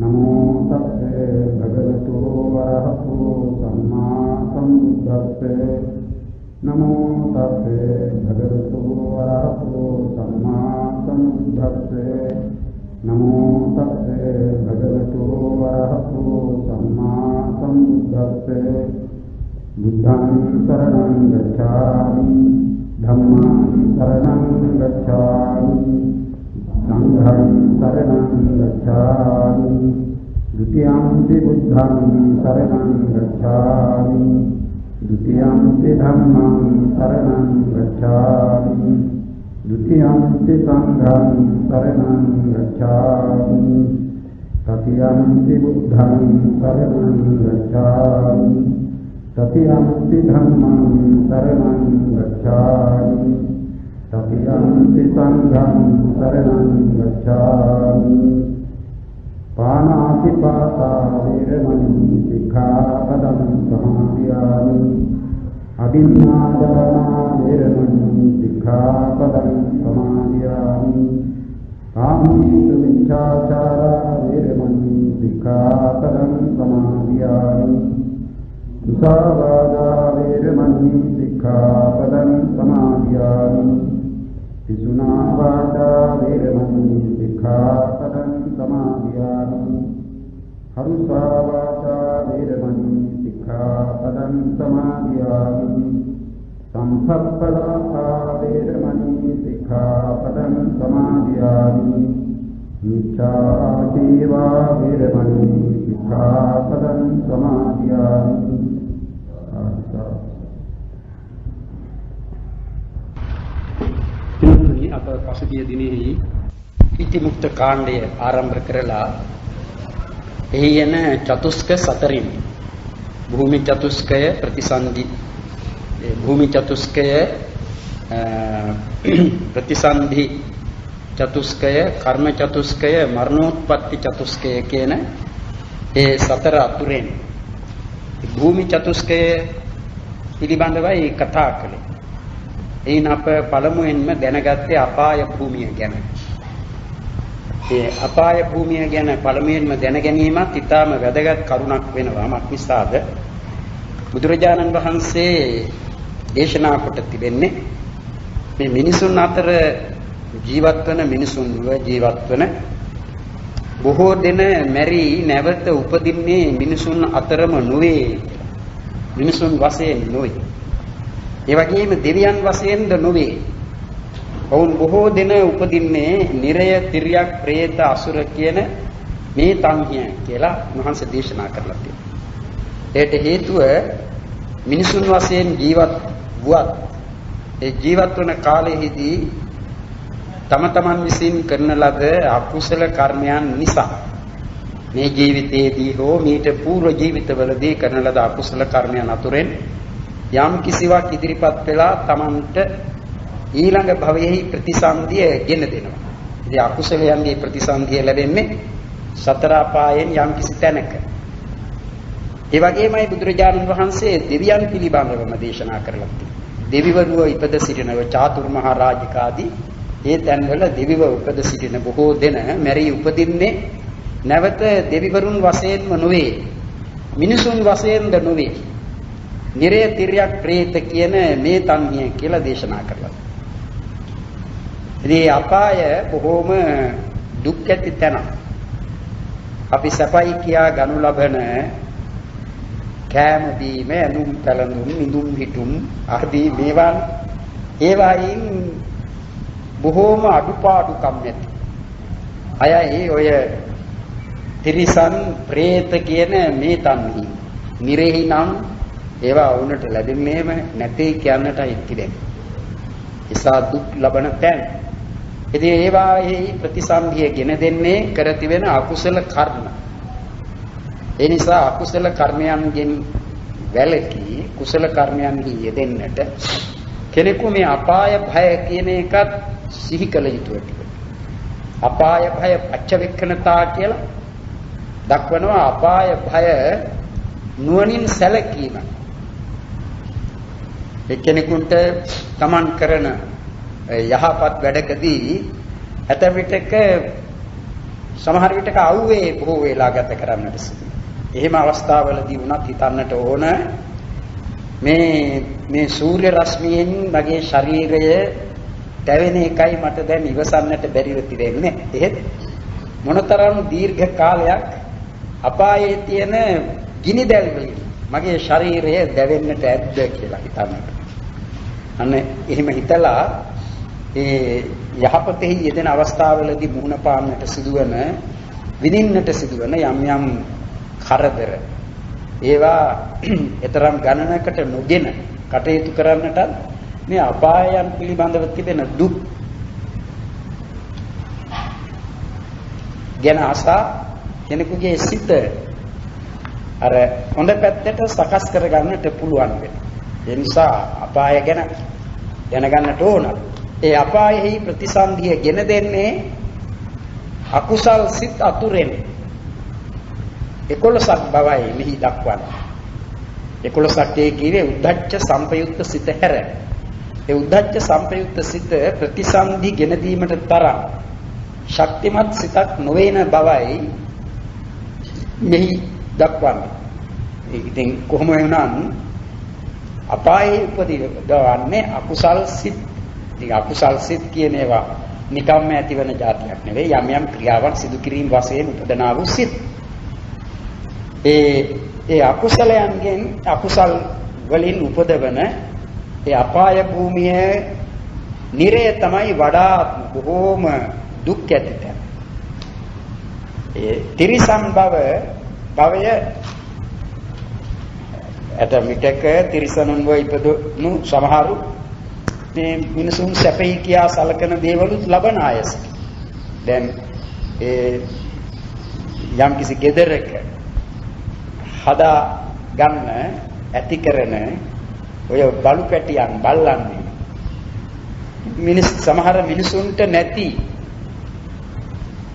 नमो तस्से भगवतो वरहतो सम्मा सम्बुद्धस्से नमो तस्से भगवतो वरहतो सम्मा सम्बुद्धस्से नमो तस्से भगवतो वरहतो सम्मा सम्बुद्धस्से बुद्धं शरणं गच्छामि धम्मं शरणं गच्छामि संघं शरणं गच्छामि द्वितीयंपि बुद्धं शरणं गच्छामि द्वितीयंपि धम्मं शरणं गच्छामि द्वितीयंपि संघं शरणं गच्छामि तृतीयंपि बुद्धं शरणं गच्छामि तृतीयंपि धम्मं शरणं गच्छामि तृतीयंपि संघं शरणं गच्छामि पाणातिपाता वेरमणि सिक्खापदं समादयामि अभिन्नादाना वेरमणि सिक्खापदं समादयामि कामेषुमिच्छाचारा वेरमणि सिक्खापदं समादयामि मुसावादा वेरमणि सिक्खापदं समादयामि पिशुना वाचा वेरमणि सिक्खापदं समादयामि हरुषा वाचा वेरमणि सिक्खापदं समादयामि संसप्पदाता वेरमणि सिक्खापदं समादयामि मिच्छाजीवा वेरमणि सिक्खापदं समादयामि අප පසුගිය දිනෙහි ඉතිමුක්ත කාණ්ඩය ආරම්භ කරලා එහි යන චතුස්ක සතරින් භූමි චතුස්කය ප්‍රතිසන්දි භූමි චතුස්කය ප්‍රතිසන්දි චතුස්කය කර්ම චතුස්කය මරණෝත්පත්ති චතුස්කය කියන ඒ සතර අතුරෙන් භූමි චතුස්කය පිළිබඳවයි කතා කළේ. එයින් අප පළමුවෙන්ම දැනගත්තේ අපාය භූමිය ගැන. ඒ අපාය භූමිය ගැන පළමුවෙන්ම දැන ගැනීමත් ඉතාම වැදගත් කරුණක් වෙනවා. මක් නිසාද? බුදුරජාණන් වහන්සේ දේශනා කොට තිබෙන්නේ මේ මිනිසුන් අතර ජීවත් වන මිනිසුන්ව ජීවත් වන බොහෝ දෙන මැරි නැවත උපදින්නේ මිනිසුන් අතරම නොවේ. මිනිසුන් වශයෙන් නොවේ. ඒ වගේම දෙවියන් වශයෙන්ද නොවේ. ඔවුන් බොහෝ දෙන උපදින්නේ නිරය, තිරියක්, പ്രേත, අසුර කියන මේ තන්හිය කියලා මහන්ස දේශනා කරලා තියෙනවා. ඒට හේතුව මිනිසුන් වශයෙන් ජීවත් වුවත් ඒ ජීවත් වන කාලයේදී තම තමන් විසින් කරන ලද අකුසල කර්මයන් නිසා මේ ජීවිතයේදී හෝ මීට පූර්ව ජීවිතවලදී කරන ලද අකුසල කර්මයන් අතුරෙන් යම් කිසිවක් ඉදිරිපත් වෙලා තමන්ට ඊළඟ භවයේ ප්‍රතිසන්දිය ගෙන දෙනවා. ඉතින් අකුසලයන්ගේ ප්‍රතිසන්දිය ලැබෙන්නේ සතර අපායෙන් යම් කිසි තැනක. ඒ වගේමයි බුදුරජාණන් වහන්සේ දෙවියන් පිළිබඳවම දේශනා කරලා තියෙනවා. දෙවිවරුව ඉපද සිටින චාතුර්මහා රාජිකාදී ඒ තැන්වල දෙවිව උපද සිටින බොහෝ දෙන මැරී උපදින්නේ නැවත දෙවිවරුන් වශයෙන්ම නොවේ. මිනිසුන් වශයෙන්ද නොවේ. නිරය, තිරියක්, പ്രേත කියන මේ තන්හිය කියලා දේශනා කරලා. ඉතින් අපාය බොහෝම දුක් ඇති තැන. අපි සපයි කියා ගනු ලබන කෑම බීම, ඇඳුම් පැළඳුම්, නිදුම් හිටුම් ආදී මේවා ඒවායින් බොහෝම අඩුපාඩුකම් නැති. අයයි ඔය තිරිසන්, പ്രേත කියන මේ තන්හි. නිරෙහි නම් ඒවා වුණට ලැබෙන්නේම නැtei කියන්නටයි තිබෙන්නේ. ඒසා දුක් ලබන තැන්. ඉතින් ඒවාෙහි ප්‍රතිසන්දිය ගෙන දෙන්නේ කර තිබෙන අකුසල කර්ම. ඒ නිසා අකුසල කර්මයන්ගෙන් වැළකී කුසල කර්මයන්හි යෙදෙන්නට කෙනෙකු මේ අපාය භය කියන එකත් සිහි කළ යුතුයි. අපාය භය පච්චවෙක්ඛනතා කියලා දක්වනවා. අපාය භය නුවණින් සැලකීම. එක්කෙනෙකුට තමන් කරන යහපත් වැඩකදී ඇත විටක සමහර විටක අවුවේ බොහෝ වේලා ගත කරන්නට සිදුවේ. එහෙම අවස්ථාවලදී වුණත් හිතන්නට ඕන මේ සූර්ය රශ්මියෙන් මගේ ශරීරය දැවෙන එකයි මට දැන් ඉවසන්නට බැරිව තිබෙන්නේ. එහෙත් මොනතරම් දීර්ඝ කාලයක් අපායේ තියෙන ගිනි දැල් වලින් මගේ ශරීරය දැවෙන්නට ඇද්ද කියලා හිතන්නට. අන්න එහෙම හිතලා ඒ යහපතෙහි යෙදෙන අවස්ථාවලදී මුහුණ පාන්නට සිදුවන විඳින්නට සිදුවන යම් යම් කරදර ඒවා ඊතරම් ගණනකට නොගෙන කටයුතු කරන්නට මේ අපායයන් පිළිබඳව තිබෙන දුක් ගැන ආසා කෙනෙකුගේ සිත අර හොඳ පැත්තට සකස් කරගන්නට පුළුවන් වෙනවා. ඒ නිසා අපාය ගැන දැනගන්නට ඕන. ඒ අපායෙහි ප්‍රතිසන්දිය ගෙන දෙන්නේ අකුසල් සිත් අතුරෙන් 11ක් බවයි මෙහි දක්වන්නේ. 11ක් කියවේ උද්ධච්ච සංපයුක්ත සිත හැර. ඒ උද්ධච්ච සංපයුක්ත සිත ප්‍රතිසන්දි ගෙන දීමට තරම් ශක්තිමත් සිතක් නොවන බවයි මෙහි දක්වන්නේ. ඉතින් කොහොම වුණත් අපායේ උපදිනවන්නේ අකුසල් සිත්. ඉතින් අකුසල් සිත් කියන ඒවා නිකම්ම ඇතිවන જાතියක් නෙවෙයි. යම් යම් ක්‍රියාවන් සිදු කිරීම වශයෙන් උපදනා වූ සිත්. ඒ අකුසලයන්ගෙන් අකුසල් වලින් උපදවන ඒ අපාය භූමියේ නිරය තමයි වඩා බොහෝම දුක් ඇති තැන. ඒ තිරිසන් භවය ඇතමිටක තිරිසනුන්ව ඉපදුණු සමහරු මේ මිනිසුන් සැපයි කියා සලකන දේවලුත් ලබන අයස. දැන් යම් කිසි ගෙදරක හදා ගන්න ඇති කරන ඔය බලු පැටියන් බල්ලන්නේ සමහර මිනිසුන්ට නැති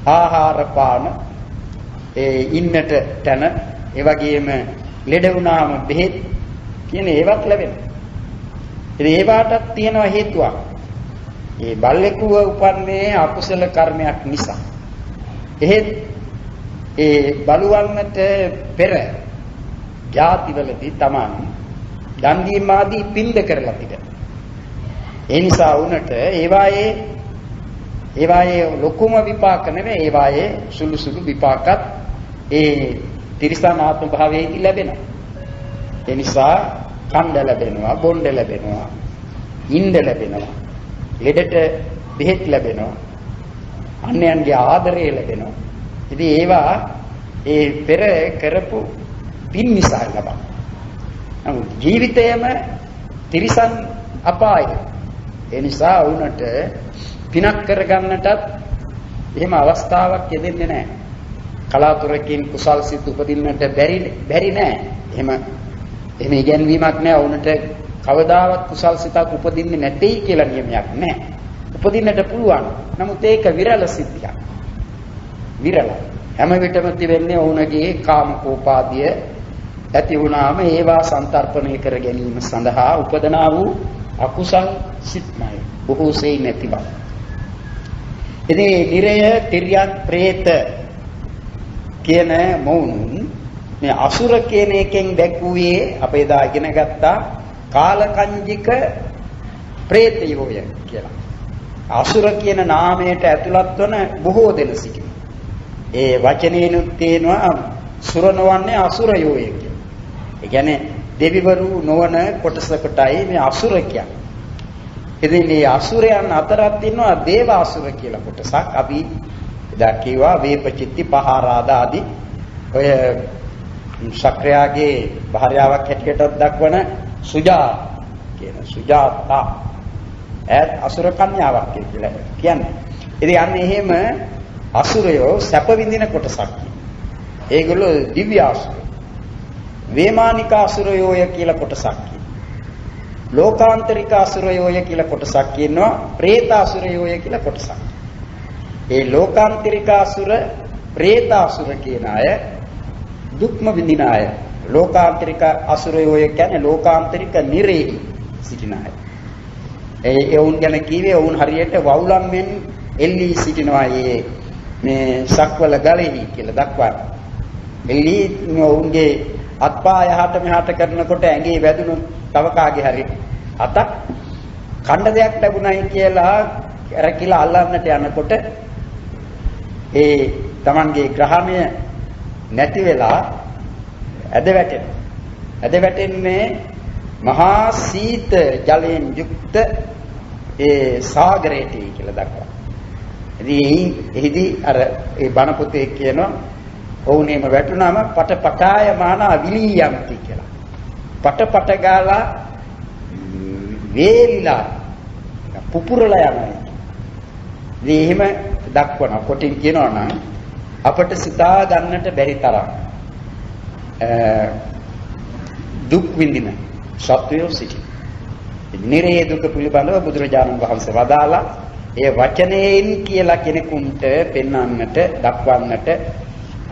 ආහාර පාන ඉන්නට තැන ඒ වගේම ලෙඩ වුණාම බෙහෙත් කියන ඒවත් ලැබෙනවා. ඉතින් ඒවාටත් තියෙනවා හේතුවක්. ඒ බල්ලෙකුව උපන්නේ අකුසල කර්මයක් නිසා. එහෙත් ඒ බලවන්නට පෙර ජාතිවලදී Taman දන් දීම ආදී පින්ද කරලා තිබෙනවා. ඒ නිසා වුණට ඒවායේ ලොකුම විපාක නෙවෙයි, ඒවායේ සුළු සුළු විපාකත් ඒ තිරිසන් ආත්ම භාවයේදී ලැබෙනවා. ඒ නිසා කණ්ඩ ලැබෙනවා, බොණ්ඩ ලැබෙනවා, ඉන්ද ලැබෙනවා, ලෙඩට බෙහෙත් ලැබෙනවා, අන්‍යයන්ගේ ආදරය ලැබෙනවා. ඉතින් ඒවා ඒ පෙර කරපු පින් නිසා ලබන. නමුත් ජීවිතයම තිරිසන් අපායයි. ඒ නිසා වුණට පිනක් කරගන්නටත් එහෙම අවස්ථාවක් ලැබෙන්නේ නැහැ. කලාතුරකින් කුසල් සිත් උපදින්නට බැරි නෑ. එහෙම ඉගැන්වීමක් නෑ. වුණට කවදාවත් කුසල් සිතක් උපදින්නේ නැtei කියලා නියමයක් නෑ. උපදින්නට පුළුවන්. නමුත් ඒක විරල සිද්ධියක්. විරල. හැම විටම තිබෙන්නේ වුණගේ කාමකෝපාදිය ඇති වුණාම ඒවා සන්තරපණය කර ගැනීම සඳහා උපදනා වූ අකුසල් සිත්මයි. බොහෝ සෙයින් නැති බව. ඉතින් නිරය, තිරියන්, പ്രേත කියන මොවුන් මේ අසුර කියන එකෙන් දැක්වුවේ අපේ එදා ඉගෙන ගත්තා කාලකංජික പ്രേතයෝය කියලා. අසුර කියන නාමයට ඇතුළත් වන බොහෝ දෙන සිටිනවා. ඒ වචනේනුත් තේනවා සුර නොවන්නේ අසුරයෝය කියලා. ඒ කියන්නේ දෙවිවරු නොවන කොටසකටයි මේ අසුර කියන්නේ. ඉතින් මේ අසුරයන් අතරත් ඉන්නවා දේව අසුර කියලා කොටසක්. අපි එදා කිව්වා වේපචිත්ති පහාරාද ආදී ඔය ශක්‍රයාගේ භාර්යාවක් හැටියටත් දක්වන සුජාත කියන සුජාතා ඈත් අසුර කන්‍යාවක් කියලා කියන්නේ. ඉතින් අන්න එහෙම අසුරයෝ සැප විඳින කොටසක්. ඒගොල්ලෝ දිව්‍ය අසුර. වේමානික අසුරයෝය කියලා කොටසක්. ලෝකාන්තරික අසුරයෝය කියලා කොටසක් කියනවා. പ്രേත අසුරයෝය කියලා කොටසක්. ඒ ලෝකාන්තරික අසුර, പ്രേත අසුර කියන අය දුක්ම විඳින අය. ලෝකාන්තරික අසුරයෝය කියන්නේ ලෝකාන්තරික නිරේහි සිටින අය. ඒ වුන් ගැන කීවේ වුන් හරියට වවුලන් මෙන් එල්ලී සිටිනවා. මේ සක්වල ගලෙහි කියලා දක්වන. එළි උන්ගේ අත්පා යහට මෙහාට කරනකොට ඇඟේ වැදුණු තව කාගේ හරි අතක් කණ්ඩ දෙයක් ලැබුණයි කියලා රැකිලා අල්ලන්නට යනකොට ඒ Tamanගේ ග්‍රහණය නැති වෙලා ඇද වැටෙන්නේ මහා සීත ජලයෙන් යුක්ත ඒ සාගරයට කියලා දක්වනවා. ඉතින් එහිදී අර ඒ බණ පොතේ කියනවා ඔවුනේම වැටුනම පටපටාය මානා විලියම්ති කියලා. පටපට ගාලා වේලිලා පුපුරලා යනවා. ඉතින් එහෙම දක්වනවා. කොටින් කියනවා නම් අපට සිතා ගන්නට බැරි තරම් දුක් විඳින සත්වයෝ සිටි. නිරේ දුක පිළිබඳව බුදුරජාණන් වහන්සේ වදාලා ඒ වචනයෙන් කියලා කෙනෙකුට පෙන්වන්නට, දක්වන්නට,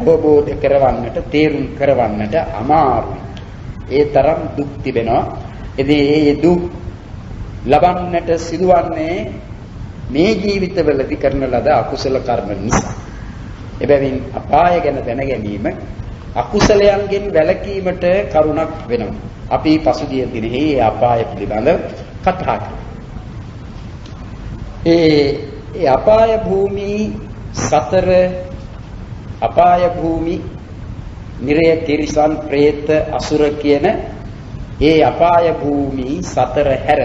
අවබෝධ කරවන්නට, තේරුම් කරවන්නට අමාරුයි. ඒ තරම් දුක් තිබෙනවා. ඉතින් මේ දුක් ලබන්නට සිදුවන්නේ මේ ජීවිතවලදී කරන ලද අකුසල කර්ම නිසා. එබැවින් අපාය ගැන දැන ගැනීම අකුසලයන්ගෙන් වැළකීමට කරුණක් වෙනවා. අපි පසුගිය දිනෙහි අපාය පිළිබඳව කතා කළා. ඒ අපාය භූමි සතර අපාය භූමි නිරය තිරිසන් പ്രേත අසුර කියන ඒ අපාය භූමි සතර හැර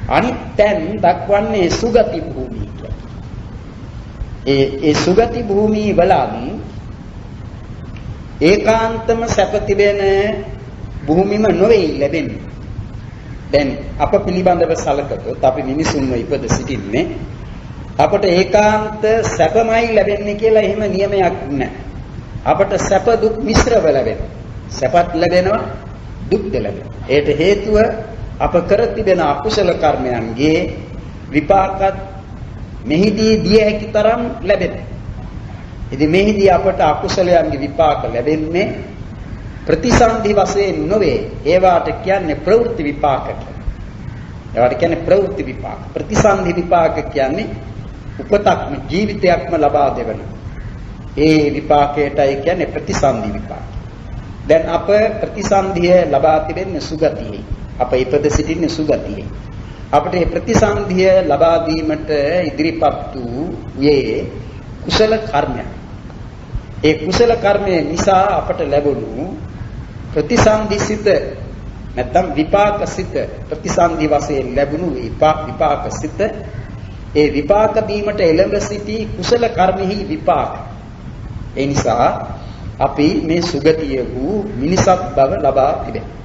අනිත් තැන් දක්වන්නේ සුගති භූමි කියලා. ඒ සුගති භූමි වලන් ඒකාන්තම සැප තිබෙන භූමිම නොවේ ලැබෙන්නේ. දැන් අප පිළිබඳව සලකතොත් අපි මිනිසුන්ව ඉපද සිටින්නේ අපට ඒකාන්ත සැපමයි ලැබෙන්නේ කියලා එහෙම නියමයක් නැහැ. අපට සැප දුක් මිශ්‍රව ලැබෙනවා. සැපත් ලැබෙනවා දුක්ද ලැබෙනවා. ඒට හේතුව අප කර තිබෙන අකුසල කර්මයන්ගේ විපාකත් මෙහිදී දිය හැකි තරම් ලැබෙනවා. ඉතින් මෙහිදී අපට අකුසලයන්ගේ විපාක ලැබෙන්නේ ප්‍රතිසන්දි වශයෙන් නොවේ. ඒවාට කියන්නේ ප්‍රවෘත්ති විපාක කියලා. ඒවාට කියන්නේ ප්‍රවෘත්ති විපාක. ප්‍රතිසන්දි විපාක කියන්නේ උපතක්ම ජීවිතයක්ම ලබා දෙවන. ඒ විපාකයටයි කියන්නේ ප්‍රතිසන්දි විපාක. දැන් අප ප්‍රතිසන්දිය ලබා තිබෙන්නේ සුගතියේ. අප ඉපද සිටින්නේ සුගතියේ. අපට මේ ප්‍රතිසන්දිය ලබා දීමට ඉදිරිපත් වූයේ කුසල කර්මයක්. ඒ කුසල කර්මය නිසා අපට ලැබුණු ප්‍රතිසන්දිසිත නැත්නම් විපාකසිත ප්‍රතිසන්දි වශයෙන් ලැබුණු විපාකසිත ඒ විපාක දීමට එළඹ සිටි කුසල කර්මෙහි විපාක. ඒ නිසා අපි මේ සුගතිය වූ මිනිසත් බව ලබා තිබෙනවා.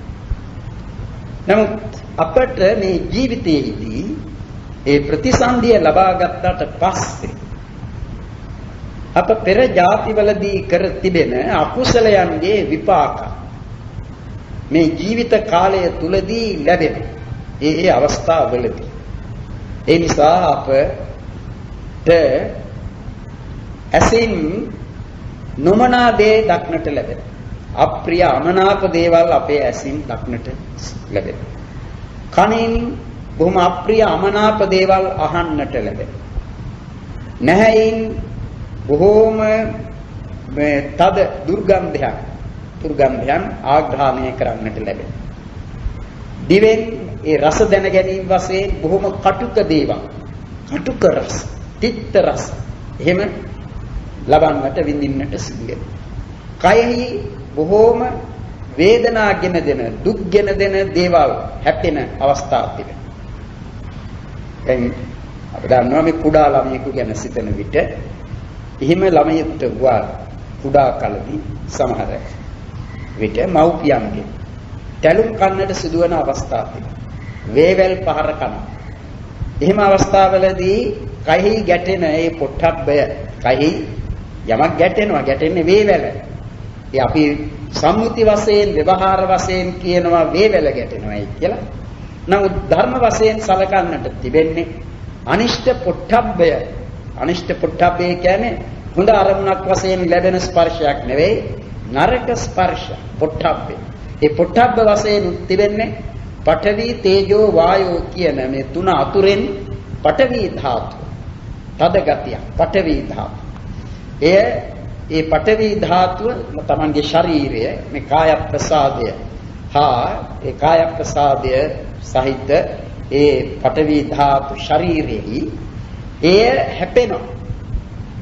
නමුත් අපට මේ ජීවිතයේදී ඒ ප්‍රතිසන්දිය ලබා ගත්තට පස්සේ අප පෙර ජාතිවලදී කර තිබෙන අකුසලයන්ගේ විපාක මේ ජීවිත කාලය තුලදී ලැබෙන ඒ අවස්ථාවලදී ඒ නිසා අපට ඇසින් නොමනා දේ දක්නට ලැබෙන අප්‍රිය අමනාප දේවල් අපේ ඇසින් දක්නට ලැබෙන කනින් බොහොම අප්‍රිය අමනාප දේවල් අහන්නට ලැබෙන නැහැයින් බොහෝම මේ තද දුර්ගන්ධයන් ආග්‍රහණය කරන්නට ලැබෙන. දිවෙන් ඒ රස දැන ගැනීම වශයෙන් බොහොම කටුක දේවල්, කටුක රස, තිත්ත රස එහෙම ලබන්නට විඳින්නට සිදු වෙනවා. කයෙහි බොහෝම වේදනාගෙන දෙන, දුක්ගෙන දෙන දේවල් හැපෙන අවස්ථා තිබෙනවා. දැන් අපි දන්නවා මේ කුඩා ළමයෙකු ගැන සිතන විට එහෙම ළමයෙකුට වුණා කුඩා කලදී සමහර විට මව්පියන්ගේ තැලුම් කන්නට සිදුවන අවස්ථා තිබෙනවා. වේවැල් පහර කන. එහෙම අවස්ථාවලදී කයෙහි ගැටෙන ඒ පොට්ටබ්බය කයෙහි යමක් ගැටෙන්නේ වේවැල. ඒ අපි සම්මුති වශයෙන් व्यवहार වශයෙන් කියනවා වේවැල ගැටෙනවායි කියලා. නමුත් ධර්ම වශයෙන් සලකන්නට තිබෙන්නේ අනිෂ්ඨ පොට්ටබ්බය. අනිෂ්ඨ පොට්ටබ්බය කියන්නේ හොඳ අරමුණක් වශයෙන් ලැබෙන ස්පර්ශයක් නෙවෙයි නරක ස්පර්ශ පොට්ටබ්බය. ඒ පොට්ටබ්බ වශයෙන් තිබෙන්නේ පඨවි තේජෝ වායෝ කියන මේ තුන අතුරෙන් පඨවි ධාතු. තද ගතිය පඨවි ධාතු. ඒ පඨවි ධාතුව තමන්ගේ ශරීරය මේ කාය ප්‍රසාදය ඒ කාය ප්‍රසාදය සහිත ඒ පඨවි ධාතු ශරීරෙහි හැපෙනවා.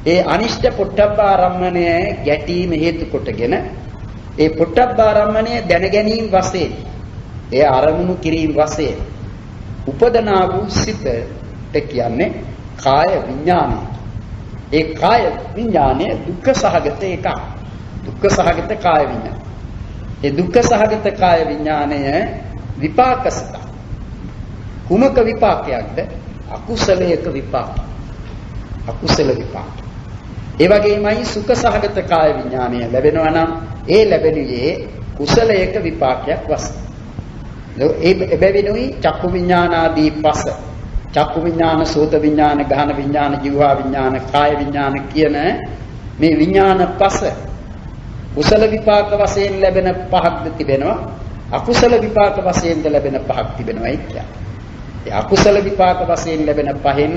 ඒ අනිෂ්ඨ පොට්ටබ්බාරම්මණය ගැටීම හේතු කොටගෙන ඒ පොට්ටබ්බාරම්මණය දැන ගැනීම වශයෙන් ඒ අරමුණු කිරීම වශයෙන් උපදනා වූ සිතට කියන්නේ කාය විඥානය. ඒ කාය විඥානය දුක්ඛ සහගත එකක්. දුක්ඛ සහගත කාය විඥානය. ඒ දුක්ඛ සහගත කාය විඥානය විපාකසත. කුමක විපාකයක්ද? අකුසලයක විපාක. අකුසල විපාක. ඒ වගේමයි සුඛ සහගත කාය විඥානය ලැබෙනවා නම් ඒ ලැබෙන්නේ කුසලයක විපාකයක් වශයෙන්. ඒ එබැවිනුයි චක්කු විඥානාදී පස චක්කු විඥාන, සෝත විඥාන, ගහන විඥාන, જીවහා විඥාන, කාය විඥාන කියන මේ විඥාන පස කුසල විපාක වශයෙන් ලැබෙන පහක්ද තිබෙනවා, අකුසල විපාක වශයෙන්ද ලැබෙන පහක් තිබෙනවායි කියන්නේ. ඒ අකුසල විපාක වශයෙන් ලැබෙන පහෙන්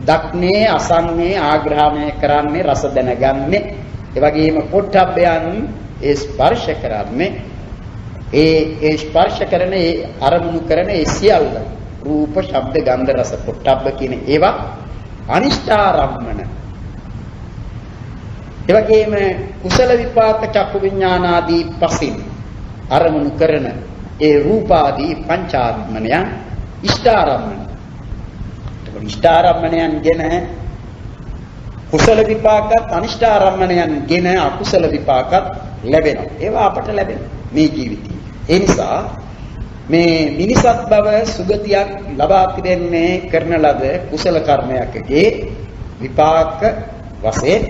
දක්නේ, අසන්නේ, ආග්‍රහණය කරන්නේ, රස දැනගන්නේ, ඒ වගේම පොට්ටබ්බයන් ඒ ස්පර්ශ කරන්නේ, ඒ ස්පර්ශ කරන ඒ අරමුණු කරන ඒ සියල්ල රූප, ශබ්ද, ගන්ධ, රස, පොට්ටබ්බ කියන ඒවා අනිෂ්ඨාරම්මන. ඒ වගේම කුසල විපාක චක්කු විඥානාදී පසින් අරමුණු කරන ඒ රූපාදී පංචාරම්මණයන් ඉෂ්ඨාරම්මන. ඒකෝ ඉෂ්ඨාරම්මණයන් ගෙන කුසල විපාකත් අනිෂ්ඨාරම්මණයන් ගෙන අකුසල විපාකත් ලැබෙනවා. ඒවා අපට ලැබෙනවා මේ ජීවිතේ. ඒ නිසා මේ මිනිසත් බව සුගතියක් ලබා තිබෙන්නේ කරන ලද කුසල කර්මයකගේ විපාක වශයෙන්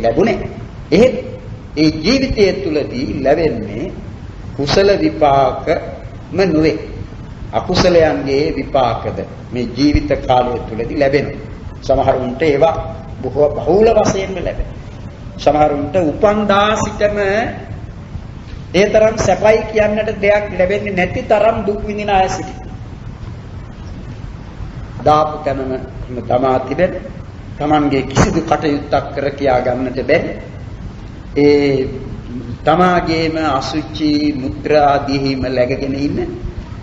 ලැබුණේ. එහෙත් ඒ ජීවිතය තුළදී ලැබෙන්නේ කුසල විපාකම නොවේ. අකුසලයන්ගේ විපාකද මේ ජීවිත කාලය තුළදී ලැබෙනවා. සමහරුන්ට ඒවා බොහෝ බහුල වශයෙන්ම ලැබෙනවා. සමහරුන්ට උපන්දා සිටම ඒ තරම් සැපයි කියන්නට දෙයක් ලැබෙන්නේ නැති තරම් දුක් විඳින අය සිටිනවා. දාපු තැනම තමා තිබෙන තමන්ගේ කිසිදු කටයුත්තක් කර කියා ගන්නට බැරි. ඒ තමාගේම අසුචි මුත්‍රා ආදීහිම läගගෙන ඉන්න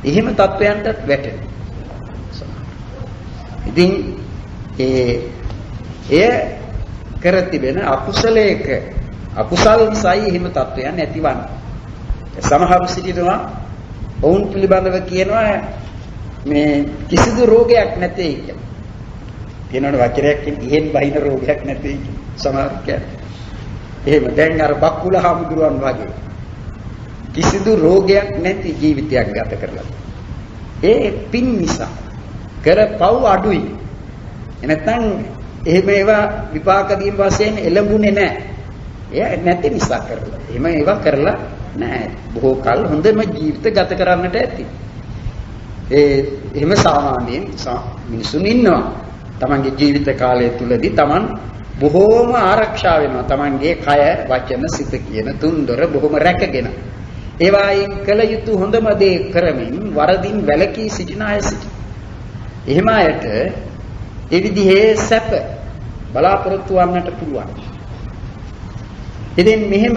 එහෙම තත්වයන්ටත් වැටෙනවා. ඉතින් එය කර තිබෙන අකුසලයක අකුසල් නිසායි එහෙම තත්වයන් ඇතිවන්නේ. සමහරු සිටිනවා ඔවුන් පිළිබඳව කියනවා මේ කිසිදු රෝගයක් නැtei කියලා. කියනවනේ වචනයකින් ඉහෙන් බහින රෝගයක් නැtei කියලා. සමහරු කියන්නේ. එහෙම දැන් අර බක්කුල හාමුදුරුවන් වගේ කිසිදු රෝගයක් නැති ජීවිතයක් ගත කරලා. ඒ පින් නිසා කරපව් අඩුයි. එනතන් එහෙම ඒවා විපාක දීම් වශයෙන් එළඹුණේ නැහැ. එයා නැති නිසා කරලා. එහෙම ඒවා කරලා නැහැ. බොහෝ කල හොඳම ජීවිත ගත කරන්නට ඇති. එහෙම සාමාන්‍යයෙන් මිනිසුන් ඉන්නවා. තමන්ගේ ජීවිත කාලය තුලදී තමන් බොහෝම ආරක්ෂා වෙනවා. තමන්ගේ කය, වචන, සිත කියන තුන්දොර බොහොම රැකගෙන. ඒවායින් කළ යුතු හොඳම දේ කරමින් වරදින් වැළකී සිටින අය සිටිනවා. එහෙම අයට ඒ විදිහේ සැප බලාපොරොත්තු වන්නට පුළුවන්. ඉතින් මෙහෙම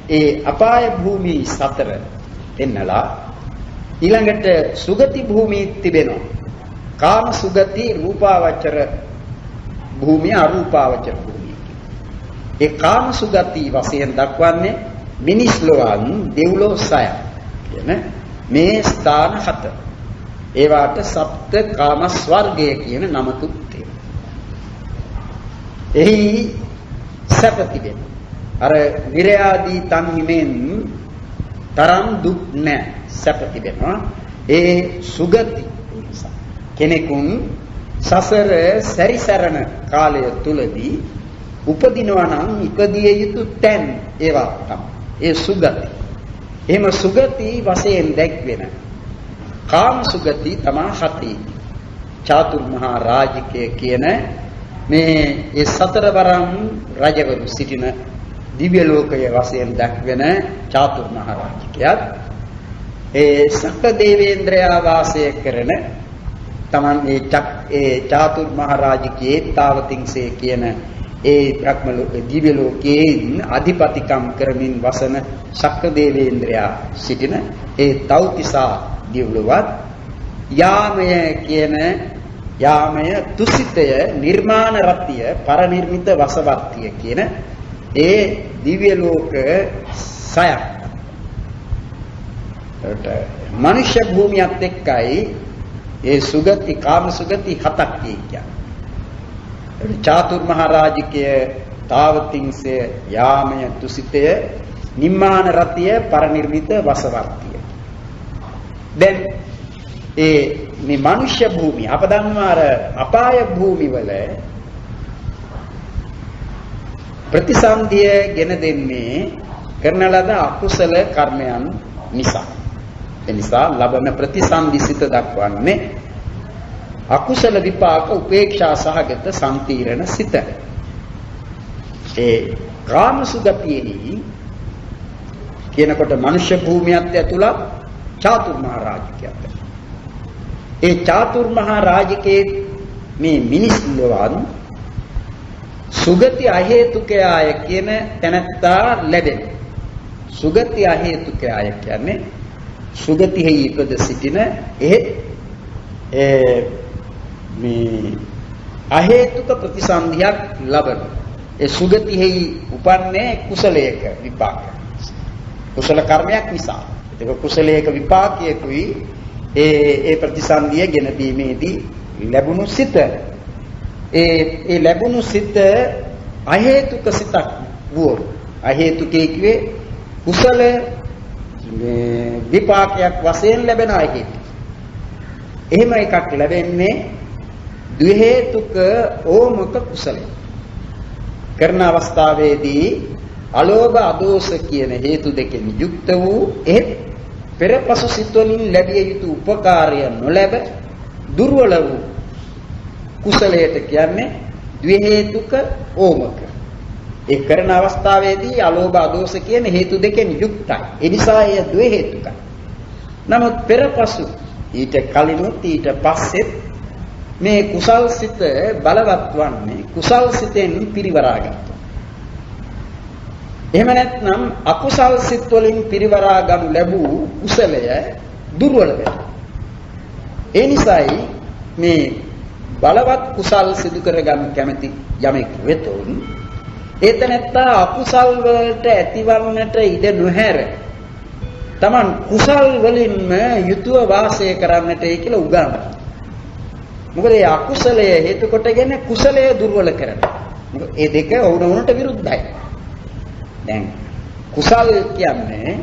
ඒ අපාය භූමි 4 එන්නලා ඊළඟට සුගති භූමි තිබෙනවා. කාම සුගති, රූපාවචර භූමිය, අරූපාවචර භූමිය. ඒ කාම සුගති වශයෙන් දක්වන්නේ මිනිස් ලෝවන්, දෙව්ලොව 6 කියන මේ ස්ථාන 7. ඒවාට සප්ත කාම ස්වර්ගය කියන නමකුත් තියෙනවා. එහි සැප තිබෙනවා. අර විරයාදී තන්හිමෙන් තරම් දුක් නැහැ, සැප තිබෙනවා. ඒ සුගති නිසා කෙනෙකුන් සසර සැරිසරන කාලය තුලදී උපදිනවා නම් ඉපදිය යුතු තැන් ඒවා තමයි. ඒ සුගති. එහෙම සුගති වශයෙන් දැක්වෙන කාම සුගති තමයි 7. චාතුර්මහා රාජිකය කියන මේ ඒ 4 වරම් රජවරු සිටින දිව්‍ය ලෝකයේ වශයෙන් දක්වන චාතුර්මහා රාජිකයත් ඒ සක්‍ර දේවේන්ද්‍රයා වාසය කරන තමන් ඒ චාතුර්මහා රාජිකයේ තාවතිංසේ කියන ඒ බ්‍රහ්ම දිව්‍ය ලෝකයේ අධිපතිකම් කරමින් වසන ශක්‍ර දේවේන්ද්‍රයා සිටින ඒ තෞතිසා දිව්ලොවත් යාමය කියන යාමය තුසිතය නිර්මාණ රත්ය පරිනිර්මිත වසවර්තිය කියන ඒ දිව්‍ය ලෝක සයක් මනුෂ්‍ය භූමියත් එක්කයි ඒ සුගති කාම සුගති හතක් කියන්නේ. චාතුර් මහරජිකය තාවතිංසය යාමය තුසිතය නිම්මාන රතිය පරිනිර්මිත වසවර්තිය. දැන් මේ මනුෂ්‍ය භූමිය අප දන්නවා අර අපාය භූමි වල ප්‍රතිසන්දිය ගෙන දෙන්නේ කරන ලද අකුසල කර්මයන් නිසා. එනිසා ලබන ප්‍රතිසන්දිසිත දක්වන්නේ අකුසල විපාක උපේක්ෂා සහගත සම්තිරණ සිත. ඒ කාම සුගතියෙහි කියනකොට මනුෂ්‍ය භූමියත් ඇතුළත් චාතුර් මහ රාජිකයත්. ඒ චාතුර් මහ රාජිකේ මේ මිනිස් ලෝවන් සුගති අහේතුකයාය කියන තැනත්තා ලැබෙන. සුගති අහේතුකයාය කියන්නේ සුගතිෙහි ඉපද සිටින මේ අහේතුක ප්‍රතිසන්දියක් ලබන. ඒ සුගතිෙහි උපන්නේ කුසලයක විපාක. කුසල කර්මයක් නිසා. ඒක කුසලයක විපාකයකුයි ඒ ප්‍රතිසන්දිය ගෙන දීමේදී ලැබුණු සිත. ඒ ලැබුණු සිත අහේතුක සිතක් වූ අහේතුකේ කියේ කුසල විපාකයක් වශයෙන් ලැබෙන අයෙක්. එහෙම එකක් ලැබෙන්නේ ද්වි හේතුක ඕමක කුසලය. කරන අවස්ථාවේදී අලෝභ අදෝස කියන හේතු දෙකෙන් යුක්ත වූ පෙරපසු සිත් වලින් ලැබිය යුතු උපකාරය නොලැබ දුර්වල වූ කුසලයට කියන්නේ ද්වි හේතුක ඕමක. ඒ කරන අවස්ථාවේදී අලෝභ අදෝස කියන හේතු දෙකෙන් යුක්තයි. ඒ නිසා එය ද්වි හේතුකයි. නමුත් පෙරපසු ඊට කලිනුත් ඊට පස්සෙත් මේ කුසල් සිත බලවත් වන්නේ කුසල් සිතෙන් පිරිවරාගත්තා. එහෙම නැත්නම් අකුසල් සිත් වලින් පිරිවරා ගනු ලැබූ කුසලය දුර්වල වෙනවා. ඒ නිසායි මේ බලවත් කුසල් සිදු කරගන්න කැමැති යමෙක් වෙතොත් ඒතනත්තා අකුසල් වලට ඇතිවන්නට ඉඩ නොහැර Taman කුසල් වලින්ම යුතුව වාසය කරන්නටයි කියලා උගන්වනවා. මොකද ඒ අකුසලය හේතු කොටගෙන කුසලය දුර්වල කරනවා. මොකද මේ දෙක වුණුනට විරුද්ධයි. දැන් කුසල් කියන්නේ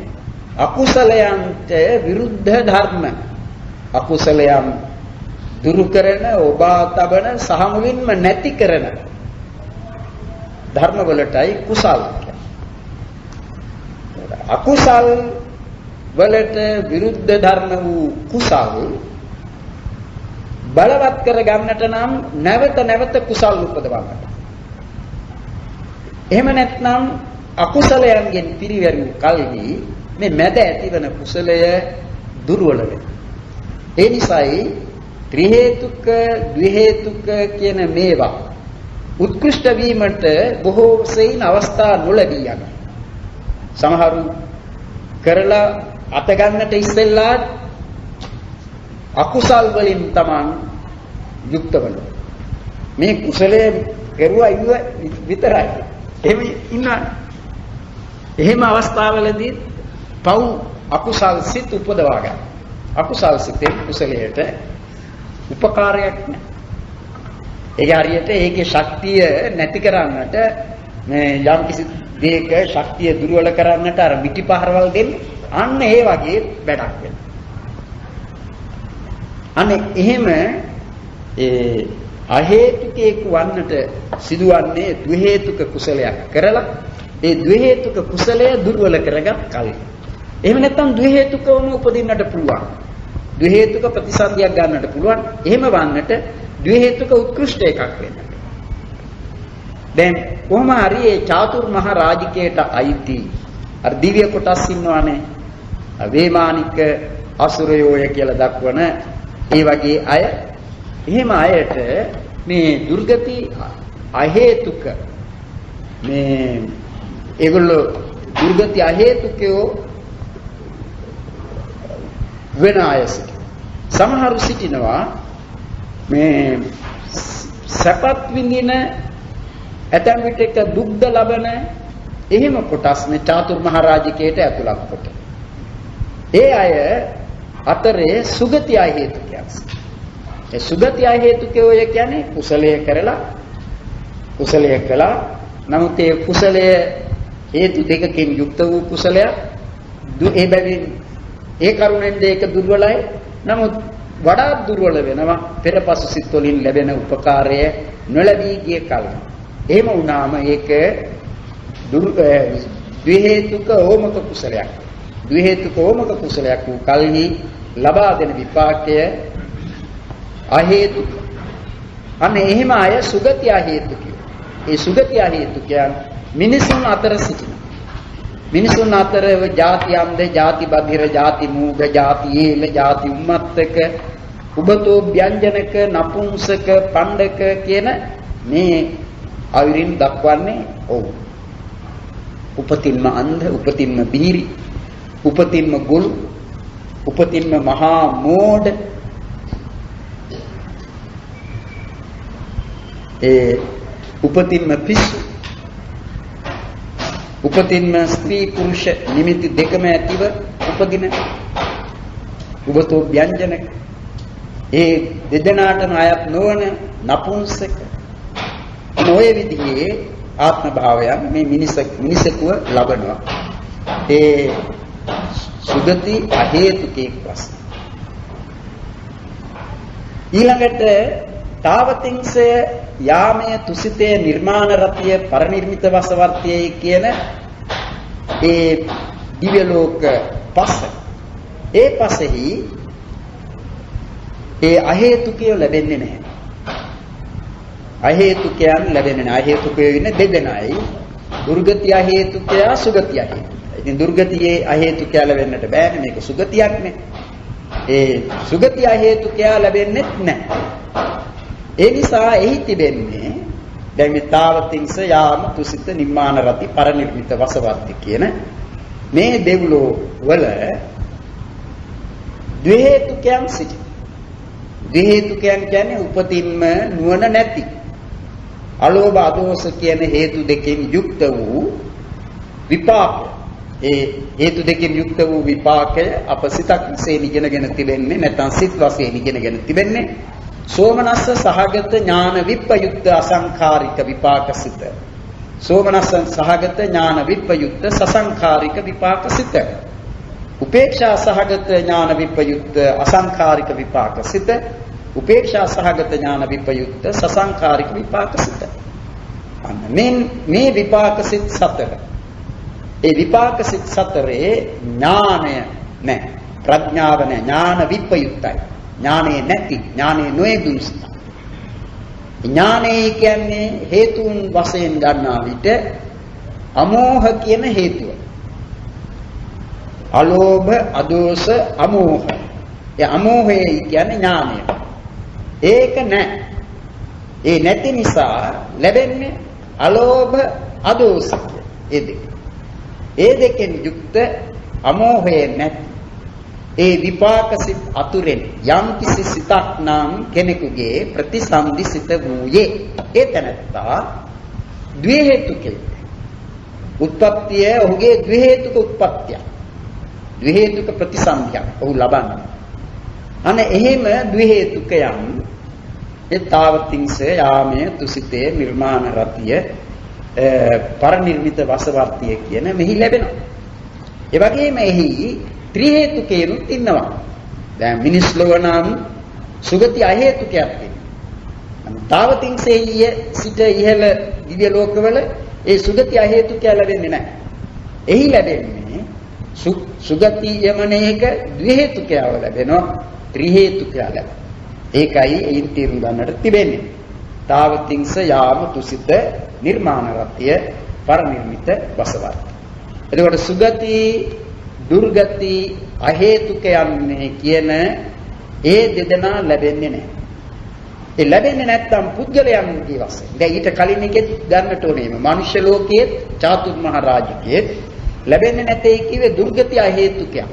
අකුසලයන්ට විරුද්ධ ධර්ම. අකුසලයන් දුරු කරන, ඔබා තබන, සහ මුලින්ම නැති කරන ධර්ම වලටයි කුසල් කියන්නේ. අකුසල් වලට විරුද්ධ ධර්ම වූ කුසල් බලවත් කර ගන්නට නම් නැවත නැවත කුසල් උපදවන්නට. එහෙම නැත්නම් අකුසලයන්ගෙන් පිරිවැරූ කල්හි මේ මැද ඇතිවන කුසලය දුර්වල වෙනවා. ඒ නිසායි ත්‍රි හේතුක, ද්වි හේතුක කියන මේවා උත්කෘෂ්ඨ වීමට බොහෝ සෙයින් අවස්ථා නොලැබී යනවා. සමහරු කරලා අත ගන්නට ඉස්සෙල්ලා අකුසල් වලින් Taman යුක්ත වෙනවා. මේ කුසලයේ කෙරුවා ඉන්න විතරයි. එහෙම ඉන්නවා. එහෙම අවස්ථාවලදී පව් අකුසල් සිත් උපදවා ගන්න. අකුසල් සිතේ කුසලයට උපකාරයක් නැහැ. ඒක හරියට ඒකේ ශක්තිය නැති කරන්නට මේ යම් කිසි දෙයක ශක්තිය දුර්වල කරන්නට අර මිටි පහරවල් දෙන්නේ අන්න ඒ වගේ වැඩක් වෙනවා. අනේ එහෙම ඒ අහේතුකේක වන්නට සිදුවන්නේ ද්වි හේතුක කුසලයක් කරලා ඒ ද්වි හේතුක කුසලය දුර්වල කරගත් කලින්. එහෙම නැත්නම් ද්වි හේතුකවම උපදින්නට පුළුවන්. ද්වි හේතුක ප්‍රතිසන්දියක් ගන්නට පුළුවන්. එහෙම වන්නට ද්වි හේතුක උත්කෘෂ්ඨ එකක් වෙන්න. දැන් කොහොම හරි ඒ චාතුර් මහ රාජිකයට අයිති අර දිව්‍ය කොටස් ඉන්නවානේ. වේමානික අසුරයෝය කියලා දක්වන ඒ වගේ අය. එහෙම අයට මේ දුර්ගති අහේතුක මේ ඒගොල්ලෝ දුර්ගති අහේතුකයෝ වෙන අය සමහරු සිටිනවා මේ සපත් විඳින ඇතැම් විටක දුක්ද ලබන එහෙම කොටස් මේ චාතුර් මහරජිකයට ඇතුළත් කොට. ඒ අය අතරේ සුගති අහේතුකයන්. ඒ සුගති අහේතුකයෝ කියන්නේ කුසලයේ කරලා කුසලයේ කළා. නමුත් ඒ කුසලයේ හේතු දෙකකින් යුක්ත වූ කුසලයක් ඒ බැවින් ඒ කරුණෙන් දෙක දුර්වලයි. නමුත් වඩා දුර්වල වෙනවා පෙරපසු සිත් වලින් ලැබෙන උපකාරය නොලැබී ගිය කල. එහෙම වුණාම ඒක ද්වි හේතුක ඕමක කුසලයක්. ද්වි හේතුක ඕමක කුසලයක් වූ කල්හි ලබා දෙන විපාකය අහේතුක. අනේ එහෙම අය සුගති අහේතුකයි. ඒ සුගති අහේතුකයන් මිනිසුන් අතර සිටින. මිනිසුන් අතර ජාතියම්ද ජාති බදිර ජාති මූග ජාති ඒල ජාති උම්මත්තක උබතෝ ව්‍යංජනක නපුංසක පණ්ඩක කියන මේ අවිරින් දක්වන්නේ ඔව්. උපතින්ම අන්ධ උපතින්ම බීරි උපතින්ම ගොළු උපතින්ම මහා මෝඩ ඒ උපතින්ම පිස්සු උපතින්ම ස්ත්‍රී පුරුෂ නිමිති දෙකම ඇතිව උපදින උබතෝ ව්‍යංජනක ඒ දෙදෙනාටම අයත් නොවන නපුංසක නොයේ විදිහේ ආත්ම භාවයන් මේ මිනිසෙකුව ලබනවා. ඒ සුගති අහේතුකේ වශයෙන් ඊළඟට තාවතිංසය යාමය තුසිතේ නිර්මාණ රතිය පරිනිර්මිත වසවර්තියයි කියන ඒ දිව්‍ය ලෝක පස ඒ පසෙහි ඒ අහේතුකය ලැබෙන්නේ නැහැ. අහේතුකයන් ලැබෙන්නේ නැහැ. අහේතුකයෝ ඉන්නේ දෙදෙනයි. දුර්ගති අහේතුකය සුගති අහේතුකය. ඉතින් දුර්ගතියේ අහේතුකය ලැබෙන්නට බෑනේ මේක සුගතියක්නේ. ඒ සුගති අහේතුකය ලැබෙන්නේ නැහැ. ඒ නිසා එහි තිබෙන්නේ දැන් මේ තාවතිංස යාම තුසිත නිර්මාණ රති පරිනිර්මිත වසවර්ති කියන මේ දෙව්ලෝ වල ද්වි හේතුකයන් සිටි. ද්වි හේතුකයන් කියන්නේ උපතින්ම නුවණ නැති. අලෝභ අදෝස කියන හේතු දෙකෙන් යුක්ත වූ විපාක. ඒ හේතු දෙකෙන් යුක්ත වූ විපාකය අප සිතක් වශයෙන් ඉගෙනගෙන තිබෙන්නේ නැත්නම් සිත් වශයෙන් ඉගෙනගෙන තිබෙන්නේ සෝමනස්ස සහගත ඥාන විප්පයුක්ත අසංඛාරික විපාකසිත. සෝමනස්ස සහගත ඥාන විප්පයුක්ත සසංඛාරික විපාකසිත. උපේක්ෂා සහගත ඥාන විප්පයුක්ත අසංඛාරික විපාකසිත. උපේක්ෂා සහගත ඥාන විප්පයුක්ත සසංඛාරික විපාකසිත. අන්න මේ විපාකසිත සතර. ඒ විපාකසිත සතරේ ඥානය නැහැ. ප්‍රඥාව නැහැ. ඥාන විප්පයුක්තයි. ඥානේ නැති ඥානේ නොයෙදුන් සිත. ඥානේ කියන්නේ හේතුන් වශයෙන් ගන්නා විට අමෝහ කියන හේතුව. අලෝභ අදෝස අමෝහ. ඒ අමෝහය කියන්නේ ඥානය. ඒක නැහැ. ඒ නැති නිසා ලැබෙන්නේ අලෝභ අදෝස ඒ දෙක. ඒ දෙකෙන් යුක්ත අමෝහය නැති ඒ විපාකසිත අතුරෙන් යම් කිසි සිතක් නම් කෙනෙකුගේ ප්‍රතිසන්දි සිත වූයේ ඒ තැනත්තා ද්වි හේතුකේ උත්පත්තිය ඔහුගේ ද්වි හේතුක උත්පත්තිය ද්වි හේතුක ප්‍රතිසන්දියක් ඔහු ලබන්නේ අනේ එහෙම ද්වි හේතුකයන් ඒ තාවතිංස යාමය තුසිතේ නිර්මාණ රතිය පරිනිර්මිත වසවර්තිය කියන මෙහි ලැබෙනවා ඒ වගේම එහි ත්‍රි හේතුකේනුත් ඉන්නවා. දැන් මිනිස් ලෝක නම් සුගති අහේතුකයක් තියෙනවා. තාවතිංසෙය සිට ඉහළ දිව්‍ය ලෝකවල ඒ සුගති අහේතුකය ලැබෙන්නේ නැහැ. එහි ලැබෙන්නේ සුගති යමනේක ද්වි හේතුකයව ලැබෙනවා. ත්‍රි හේතුකය ලැබෙනවා. ඒකයි එයින් තේරුම් ගන්නට තිබෙන්නේ. තාවතිංස යාම තුසිත නිර්මාණ රතිය පරිනිර්මිත වසවර්ති. එතකොට සුගති දුර්ගති අහේතුකයන්නේ කියන ඒ දෙදෙනා ලැබෙන්නේ නැහැ. ඒ ලැබෙන්නේ නැත්නම් පුද්ගලයන්ගේ වශයෙන්. දැන් ඊට කලින් එකෙත් ගන්නට ඕනේ මේ මනුෂ්‍ය ලෝකයේ චාතුර් මහ රාජිකයේ ලැබෙන්නේ නැtei කිව්වේ දුර්ගතිය හේතුකයක්.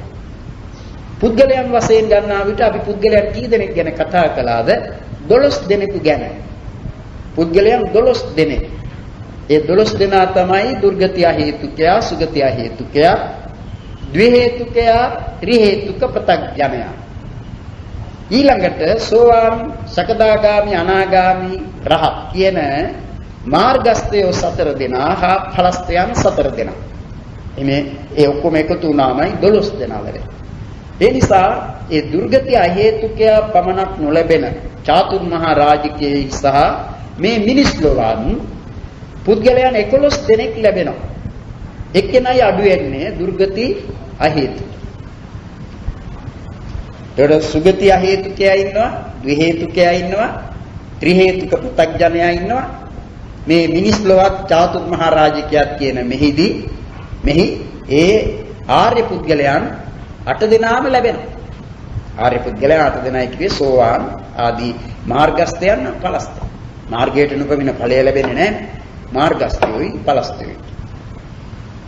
පුද්ගලයන් වශයෙන් ගන්නා විට අපි පුද්ගලයන් කී දෙනෙක් ගැන කතා කළාද? 12 දෙනෙකු ගැන. පුද්ගලයන් 12 දෙනෙක්. ඒ 12 දෙනා තමයි දුර්ගතිය හේතුකයා, සුගතිය හේතුකයා, ද්වි හේතුකයා, ත්‍රි හේතුක පතග්ජනයා. ඊළඟට සෝවාන්, සකදාගාමි, අනාගාමි, රහත් කියන මාර්ගස්තයෝ 4 දෙනා හා ඵලස්තයන් 4 දෙනා. එමේ ඒ ඔක්කොම එකතු වුණාමයි 12 දෙනා වෙන්නේ. ඒ නිසා ඒ දුර්ගතිය හේතුකයා පමණක් නොලැබෙන චාතුර් මහා රාජිකයේ සහ මේ මිනිස් ලෝකන් පුද්ගලයන් 11 දෙනෙක් ලැබෙනවා. එක්කෙනයි අඩු වෙන්නේ දුර්ගති අහේතු. ඒතර සුගති අහේතුකයා ඉන්නවා, ද්වි හේතුකයා ඉන්නවා, ත්‍රි හේතුක පෘථග්ජනයා ඉන්නවා. මේ මිනිස් ලෝකත් චාතුර් මහා රාජිකයත් කියන මෙහි ඒ ආර්ය පුද්ගලයන් 8 දෙනාම ලැබෙනවා. ආර්ය පුද්ගලයන් 8 දෙනයි කිව්වේ සෝවාන් ආදී මාර්ගස්තයන් ඵලස්තයන්. මාර්ගයට නොපමින ඵලය ලැබෙන්නේ නැහැ. මාර්ගස්තයෝයි ඵලස්තයෝයි.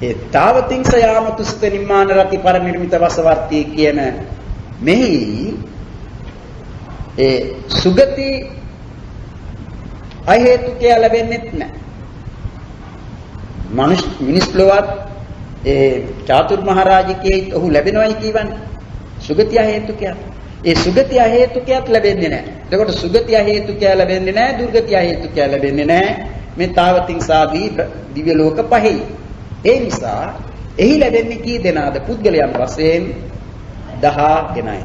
ඒ තාවතිංස යාමතුස්ත නිම්මාන රති පරිනිර්මිත වසවර්ති කියන මෙහි ඒ සුගති අහේතුකය ලැබෙන්නේත් නැහැ. මිනිස් ලෝකත් ඒ චාතුර් මහ රාජිකයේ ඔහු ලැබෙනවයි කියවන්නේ. සුගති අහේතුකය. ඒ සුගති අහේතුකයක් ලැබෙන්නේ නැහැ. එතකොට සුගති අහේතුකය ලැබෙන්නේ නැහැ, දුර්ගති අහේතුකය ලැබෙන්නේ නැහැ. මේ තාවතිංසාදී දිව්‍ය ලෝක පහයි. ඒ නිසා එහි ලැබෙන්නේ කී දෙනාද? පුද්ගලයන් වශයෙන් 10 දෙනයි.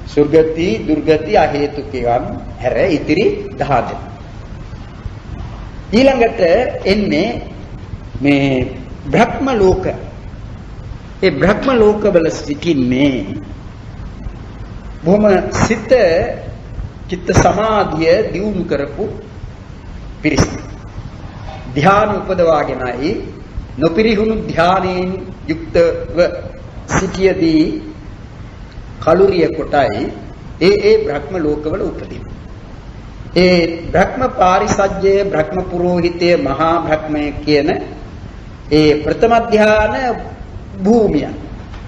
සුර්ගති, දුර්ගති, අහේතුකයන් හැර ඉතිරි 10 දෙනා. ඊළඟට එන්නේ මේ බ්‍රහ්ම ලෝක. ඒ බ්‍රහ්ම ලෝකවල සිටින්නේ බොහොම සිත චිත්ත සමාධිය දියුණු කරපු පිරිස. ධ්‍යාන උපදවාගෙනයි නොපිරිහුණු ධ්‍යානයෙන් යුක්තව සිටියදී කලුරිය කොටයි ඒ බ්‍රහ්ම ලෝකවල උපදින. ඒ බ්‍රහ්ම පාරිසජ්ජය, බ්‍රහ්ම පුරෝහිතය, මහා බ්‍රහ්මය කියන ඒ ප්‍රථම ධ්‍යාන භූමිය.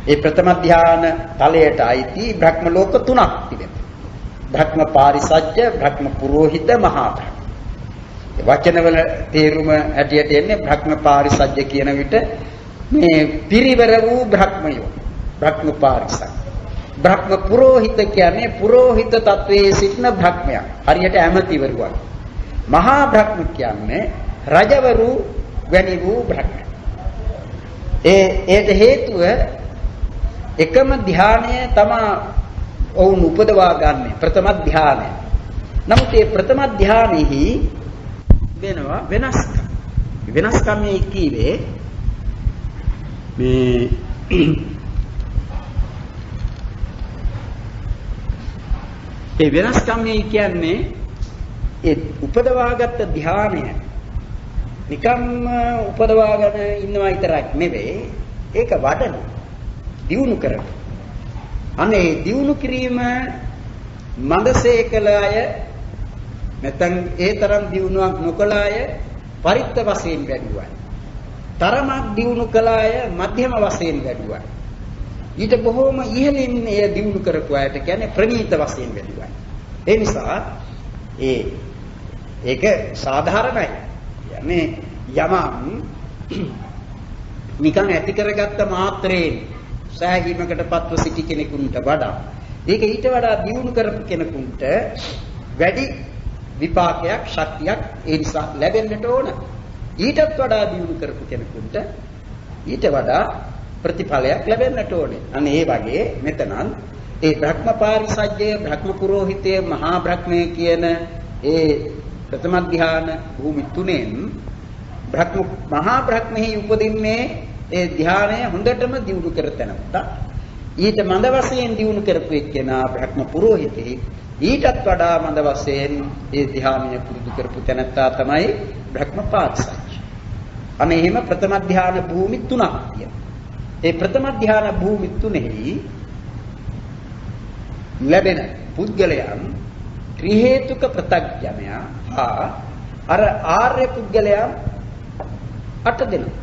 ඒ ප්‍රථම ධ්‍යාන තලයට අයිති බ්‍රහ්ම ලෝක 3ක් තිබෙනවා. බ්‍රහ්ම පාරිසජ්ජය, බ්‍රහ්ම පුරෝහිත, මහා බ්‍රහ්ම. ඒ වචනවල තේරුම හැටියට එන්නේ බ්‍රහ්ම පාරිසජ්ජය කියන විට මේ පිරිවර වූ බ්‍රහ්මයෝ. බ්‍රහ්ම පාරිසජ්ජය. බ්‍රහ්ම පුරෝහිත කියන්නේ පුරෝහිත තත්වයේ සිටින බ්‍රහ්මයා. හරියට ඇමතිවරුන්. මහා බ්‍රහ්ම කියන්නේ රජවරු වැනි වූ බ්‍රහ්මයා. ඒට හේතුව එකම ධානය තමයි ඔවුන් උපදවා ගන්න ප්‍රථම ධානය. නමුත් මේ ප්‍රථම ධානයේහි වෙනවා වෙනස්කම්. වෙනස්කම් මේ කීවේ මේ ඒ වෙනස්කම් කියන්නේ ඒ උපදවාගත් ධානය නිකම්ම උපදවාගෙන ඉන්නවා විතරක් නෙවෙයි ඒක වඩන දියුණු කරන. අනේ දියුණු කිරීම මන්දසේ කළ අය නැත්නම් ඒ තරම් දියුණුවක් නොකළ අය පරිත්ත වශයෙන් වැඩුවා. තරමක් දියුණු කළ අය මධ්‍යම වශයෙන් වැඩුවා. ඊට බොහෝම ඉහළින් එය දියුණු කරපු අයට කියන්නේ ප්‍රණීත වශයෙන් වැඩුවා. ඒ නිසා ඒක සාධාරණයි. කියන්නේ යමම් නිකන් ඇති කරගත්ත මාත්‍රයෙන් සෑහීමකටපත්ව සිටි කෙනෙකුට වඩා ඒක ඊට වඩා දියුණු කරපු කෙනෙකුට වැඩි විපාකයක් ශක්තියක් ඒ නිසා ලැබෙන්නට ඕන. ඊටත් වඩා දියුණු කරපු කෙනෙකුට ඊට වඩා ප්‍රතිඵලයක් ලැබෙන්නට ඕනේ. අන්න ඒ වගේ මෙතනන් ඒ බ්‍රහ්ම පාරිසජ්ජය, බ්‍රහ්ම පුරෝහිතය, මහා බ්‍රහ්මය කියන ඒ ප්‍රථම ධ්‍යාන භූමි තුනෙන් මහා බ්‍රහ්මෙහි උපදින්නේ ඒ ධ්‍යානය හොඳටම දියුණු කරතනට ඊට මන්ද වශයෙන් දියුණු කරපු එක්කෙනා බ්‍රහ්ම පුරෝහිතේ ඊටත් වඩා මන්ද වශයෙන් ඒ ධ්‍යානය පුරුදු කරපු තැනත්තා තමයි බ්‍රහ්ම පාරිසජ්ජය. අනේ එහෙම ප්‍රථම ධ්‍යාන භූමි තුනක් තියෙනවා. ඒ ප්‍රථම ධ්‍යාන භූමි තුනෙහි ලැබෙන පුද්ගලයන් ත්‍රි හේතුක ප්‍රත්‍යඥයා අර ආර්ය පුද්ගලයා 8 දෙනා.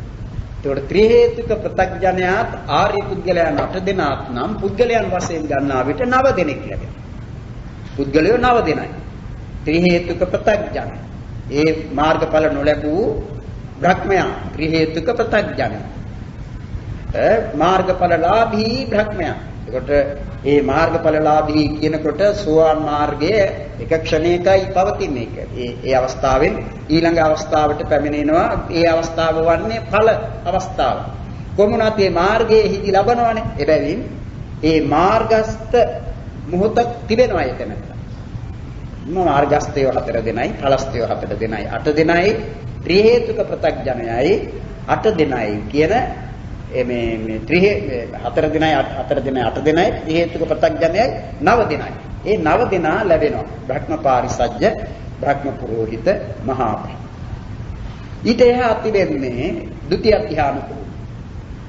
ඒතකොට ත්‍රි හේතුක ප්‍රත්‍යඥයාත් ආර්ය පුද්ගලයන් 8 දෙනාත් නම් පුද්ගලයන් වශයෙන් ගන්නා විට 9 දෙනෙක් ලැබෙනවා. පුද්ගලයෝ 9 දෙනයි. ත්‍රි හේතුක ප්‍රත්‍යඥ. ඒ මාර්ගඵල නොලැබූ බ්‍රහ්මයා ත්‍රි හේතුක ප්‍රත්‍යඥ. මාර්ගඵලලාභී බ්‍රහ්මයා. ඒකට ඒ මාර්ගඵලලාභී කියනකොට සෝවාන් මාර්ගයේ එක ක්ෂණයකයි පවතින එක. ඒ අවස්ථාවෙන් ඊළඟ අවස්ථාවට පැමිණෙනවා. ඒ අවස්ථාව වන්නේ ඵල අවස්ථාව. කොමුණත් මේ මාර්ගයේ හිදි ලබනවනේ. එබැවින් ඒ මාර්ගස්ත මොහොතක් තිබෙනවා එතන. මාර්ගස්තය 4 දෙනයි, ඵලස්තය 4 දෙනයි, 8 දෙනයි, ත්‍රි හේතුක ප්‍රත්‍යඥයයි 8 දෙනයි කියන මේ 4 දෙනයි 8 දෙනයි ත්‍රි හේතුක ප්‍රත්‍යඥයයි 9 දෙනයි. ඒ 9 දෙනා ලැබෙනවා. බ්‍රහ්ම පාරිසජ්ජ, බ්‍රහ්ම පුරෝහිත, මහා බ්‍රහ්ම. ඊට එහා තිබෙන්නේ ဒုတိ ය ධ්‍යාන භූමිය.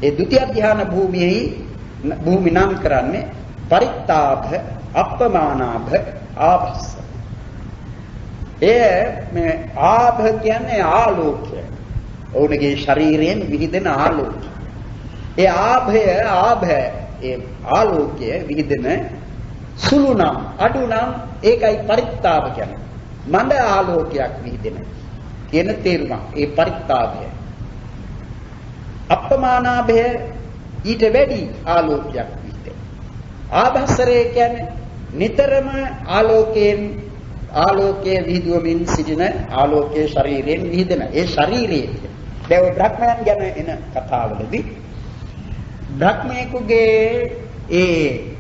ඒ ဒုတိ ය ධ්‍යාන භූමියෙහි භූමි නම් කරන්නේ පරිත්තාභ, අප්පමානාභ, ආභස්ස. මේ ආභ කියන්නේ ආලෝකය. ඔවුන්ගේ ශරීරයෙන් විහිදෙන ආලෝකය. ඒ ආභය ඒ ආලෝකය විහිදෙන සුළු නම් අඩු නම් ඒකයි පරිත්තාභ කියන්නේ. මඳ ආලෝකයක් විහිදෙන කියන තේරුම. ඒ පරිත්තාභය. අප්පමානාභය ඊට වැඩි ආලෝකයක් විහිදෙන. ආභස්සරය කියන්නේ නිතරම ආලෝකයේ විහිදුවමින් සිටින ආලෝකයේ ශරීරයෙන් විහිදෙන. ඒ ශරීරයේ දැන් බ්‍රහ්මයන් ගැන එන කතාවලදී බ්‍රහ්මයෙකුගේ ඒ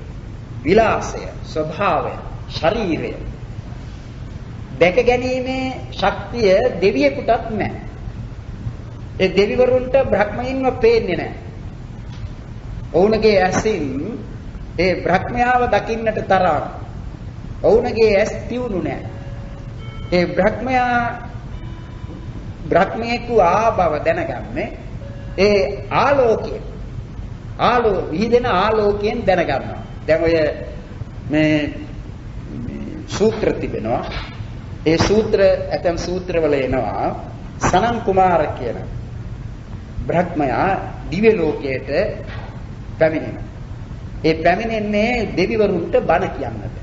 විලාසය, ස්වභාවය, ශරීරය දැක ගැනීමේ ශක්තිය දෙවියෙකුටත් නැහැ. ඒ දෙවිවරුන්ට බ්‍රහ්මයින්ව පේන්නේ නැහැ. ඔවුන්ගේ ඇසින් ඒ බ්‍රහ්මයාව දකින්නට තරම් ඔවුන්ගේ ඇස් තියුණු නැහැ. ඒ බ්‍රහ්මයෙකු ආබව දැනගන්නේ ඒ ආලෝකයෙන්. විහිදෙන ආලෝකයෙන් දැනගන්නවා. දැන් ඔය මේ සූත්‍ර තිබෙනවා. ඒ සූත්‍ර ඇතම් සූත්‍රවල එනවා සනන් කුමාර කියන බ්‍රහ්මයා දිව්‍ය ලෝකයට පැමිණෙනවා. ඒ පැමිණෙන්නේ දෙවිවරුන්ට බණ කියන්නට.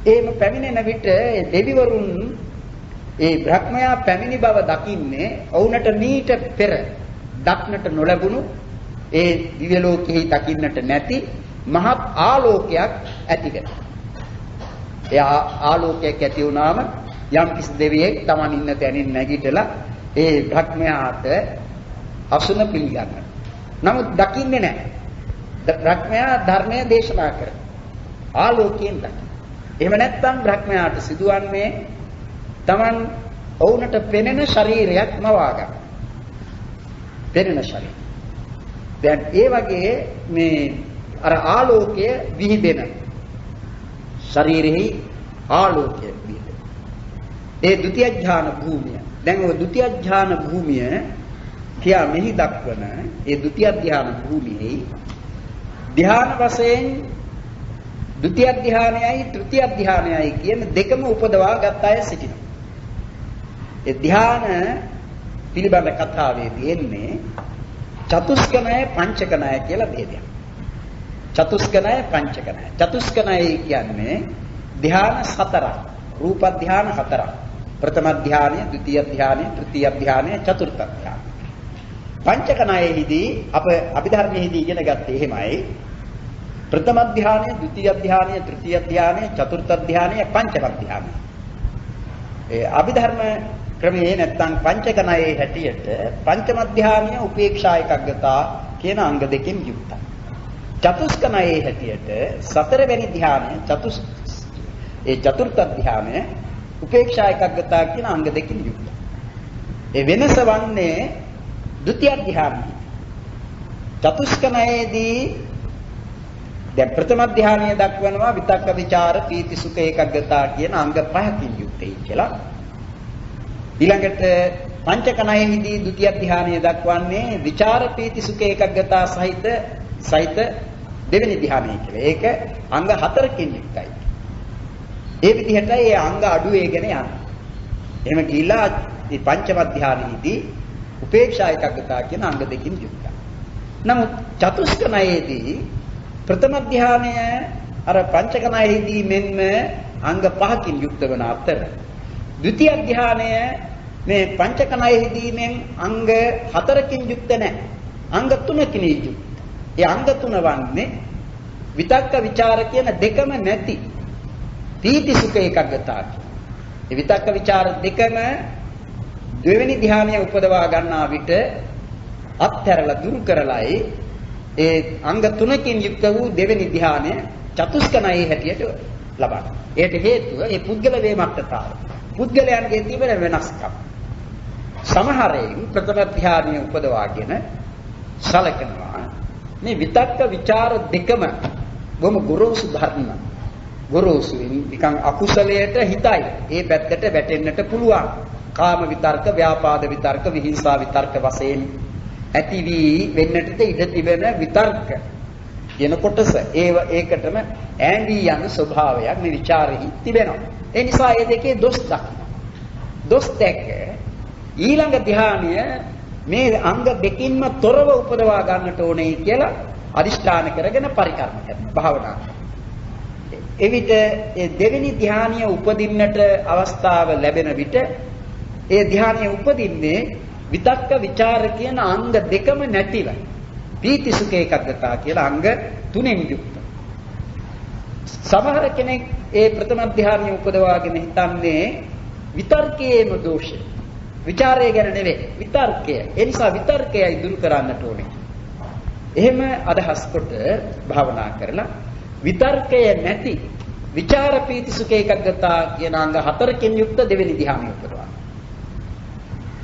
එහෙම පැමිණෙන විට දෙවිවරුන් ඒ බ්‍රහ්මයා පැමිණි බව දකින්නේ ඔවුන්ට මීට පෙර දක්නට නොලැබුණු ඒ දිව්‍ය ලෝකෙහි දකින්නට නැති මහත් ආලෝකයක් ඇති වෙනවා. ඒ ආලෝකයක් ඇති වුණාම යම් කිසි දෙවියෙක් Taman ඉන්න තැනින් නැගිටලා ඒ බ්‍රහ්මයාට අසුන පිළිගන්නවා. නමුත් දකින්නේ නැහැ. බ්‍රහ්මයා ධර්මය දේශනා කර ආලෝකයෙන් දකින්න. එහෙම නැත්නම් බ්‍රහ්මයාට සිදුවන්නේ Taman ඔවුන්ට පෙනෙන ශරීරයක් මවා ගන්න. පෙනෙන ශරීරය. දැන් ඒ වගේ මේ අර ආලෝකය විහිදෙන ශරීරෙහි ආලෝකය විහිදෙන. ඒ ဒုတိ ය ඥාන භූමිය. දැන් ඔය ဒုတိ ය ඥාන භූමිය කියා මෙහි දක්වන ඒ ဒုတိ ය ඥාන භූමියේ ධ්‍යාන වශයෙන් ဒုတိ ය ධ්‍යානයයි තෘතිය ධ්‍යානයයි කියන දෙකම උපදවා ගත් අය සිටිනවා. ඒ ධ්‍යාන පිළිබඳ කතාවේදී එන්නේ චතුස්කණය පංචකණය කියලා ભેදයක්. චතුස්කණය පංචකණය. චතුස්කණය කියන්නේ ධ්‍යාන 4ක්. රූප ධ්‍යාන 4ක්. ප්‍රථම ධ්‍යානය, ද්විතීය ධ්‍යානය, තෘතීය ධ්‍යානය, චතුර්ථ ධ්‍යානය. පංචකණයෙහිදී අප අභිධර්මයේදී ඉගෙන ගත්තේ එහෙමයි. ප්‍රථම ධ්‍යානය, ද්විතීය ධ්‍යානය, තෘතීය ධ්‍යානය, චතුර්ථ ධ්‍යානය, පංචම ධ්‍යානය. ඒ අභිධර්ම ක්‍රමයේ නැත්නම් පංචකණයේ හැටියට පංචම ධ්‍යානය උපේක්ෂා එකග්ගතා කියන අංග දෙකෙන් යුක්තයි. චතුස්කණයේ හැටියට සතරවෙනි ධ්‍යානය චතුර්ථ ධ්‍යානය උපේක්ෂා එකග්ගතා කියන අංග දෙකෙන් යුක්තයි. ඒ වෙනස වන්නේ ဒုတိ ය ධ්‍යානය. චතුස්කණයේදී දැන් ප්‍රථම ධ්‍යානය දක්වනවා විතක්ක ਵਿਚාර පීති සුඛ ඒකග්ගතා කියන අංග 5කින් යුක්තයි කියලා. ඊළඟට පංචකණයෙහිදී ဒုတိ ය ධ්‍යානය දක්වන්නේ විචාර පීති සුඛ ඒකග්ගතා සහිත දෙවෙනි ධ්‍යානය කියලා. ඒක අංග 4කින් යුක්තයි. ඒ විදිහට ඒ අංග අඩු වේගෙන යනවා. එහෙම ගිහිලා මේ පංචම ධානයේදී උපේක්ෂා එකග්ගතා කියන අංග දෙකකින් යුක්තයි. නමුත් චතුස්ක ණයේදී ප්‍රථම ධානය අර පංචක ණයේදී මෙන්ම අංග 5කින් යුක්ත වන අතර ද්විතිය ධානය මේ පංචක ණයේදී මෙන් අංග 4කින් යුක්ත නැහැ. අංග 3කින් යුක්ත. ඒ අංග 3 වන්නේ විතක්ක ਵਿਚාර කියන දෙකම නැති පීති සුඛ එකග්ගතා. ඒ විතක්ක ਵਿਚාර දෙකම දෙවෙනි ධානය උපදවා ගන්නා විට අත්හැරලා දුරු කරලායි ඒ අංග 3කින් යුක්ත වූ දෙවෙනි ධානය චතුස්ක ණයේ හැටියට ලබන්නේ. ඒට හේතුව ඒ පුද්ගල වේමත්තතාවය. පුද්ගලයන්ගේ තිබෙන වෙනස්කම්. සමහරයින් ප්‍රථම ධානය උපදවාගෙන සලකනවා මේ විතක්ක ਵਿਚාර දෙකම බොහොම ගොරෝසු ධර්ම. ගොරෝසුයින් නිකන් අකුසලයට හිතයි. ඒ පැත්තට වැටෙන්නට පුළුවන්. කාම විතර්ක, ව්‍යාපාද විතර්ක, විහිංසා විතර්ක වශයෙන් ඇති වී වෙන්නට ඉඩ තිබෙන විතර්ක කියන කොටස ඒකටම ඈඳී යන ස්වභාවයක් මේ ਵਿਚාරෙහි තිබෙනවා. ඒ නිසා මේ දෙකේ දොස් දක්වනවා. දොස් දැක ඊළඟ ධානය මේ අංග දෙකින්ම තොරව උපදවා ගන්නට ඕනේ කියලා අදිෂ්ඨාන කරගෙන පරිකර්ම කරනවා භාවනා. එවිට ඒ දෙවෙනි ධානය උපදින්නට අවස්ථාව ලැබෙන විට ඒ ධානය උපදින්නේ විතක්ක ਵਿਚාර කියන අංග දෙකම නැතිව පීති සුඛ ඒකග්ගතා කියලා අංග 3න් යුක්ත. සමහර කෙනෙක් ඒ ප්‍රථම ධානය උපදවාගෙන හිතන්නේ විතර්කයේම දෝෂය. ਵਿਚාරය ගැන නෙවෙයි විතර්කය. ඒ නිසා විතර්කයයි දුරු කරන්නට ඕනේ. එහෙම අදහස් කොට භාවනා කරලා විතර්කය නැති විචාර පීති සුඛ ඒකග්ගතා කියන අංග 4කින් යුක්ත දෙවෙනි ධානය උපදවනවා.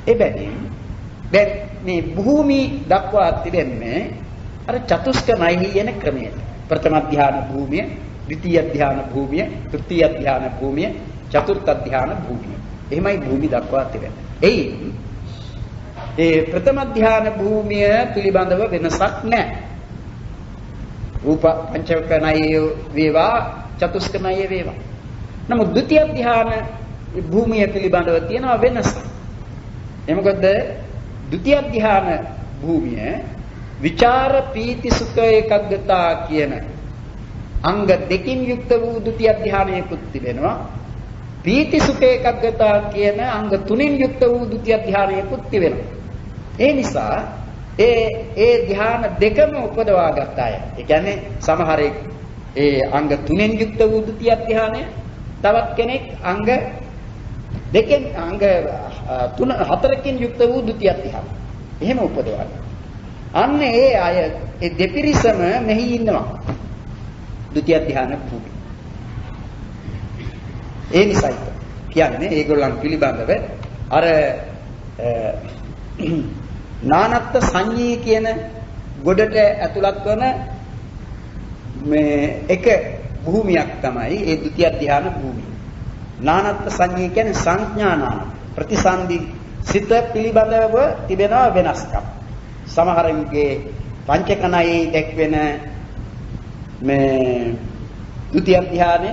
එබැවින් දැන් මේ භූමි දක්වා තිබෙන්නේ අර චතුස්ක ණයෙහි යන ක්‍රමයට. ප්‍රථම ධාන භූමිය, ද්විතීය ධාන භූමිය, තෘතීය ධාන භූමිය, චතුර්ථ ධාන භූමිය. එහෙමයි භූමි දක්වා තිබෙන්නේ. එයින් ඒ ප්‍රථම ධාන භූමිය පිළිබඳව වෙනසක් නැහැ. රූප පංචක ණයේ වේවා චතුස්ක ණයේ වේවා. නමුත් ද්විතීය ධාන භූමිය පිළිබඳව තියෙනවා වෙනසක්. ඒ මොකද ද්විතීය ධාන භූමිය විචාර පීති සුඛ ඒකග්ගතා කියන අංග දෙකින් යුක්ත වූ ද්විතීය ධානයකුත් තිබෙනවා. පීති සුඛ ඒකග්ගතා කියන අංග 3න් යුක්ත වූ ද්විතීය ධානයකුත් තිබෙනවා. ඒ නිසා ඒ ධාන දෙකම උපදවා ගත අය. ඒ කියන්නේ සමහරෙක් ඒ අංග 3න් යුක්ත වූ ද්විතීය ධානය, තවත් කෙනෙක් අංග දෙකෙන් අංග 4කින් යුක්ත වූ ද්විතීය ධානය. එහෙම උපදවනවා. අන්න ඒ අය ඒ දෙපිරිසම මෙහි ඉන්නවා. ද්විතීය ධාන භූමි. ඒ නිසායි කියන්නේ ඒගොල්ලන් පිළිබඳව අර නානත්ත් සංඤී කියන ගොඩට ඇතුළත් වන මේ එක භූමියක් තමයි ඒ ද්විතීය ධාන භූමිය. නානත්ත් සංඤී කියන්නේ සංඥානාන ප්‍රතිසන්දි සිත පිළිබඳව තිබෙන වෙනස්කම්. සමහරන්ගේ පංචකණයේ දැක්වෙන මේ ද්විතීය ධානය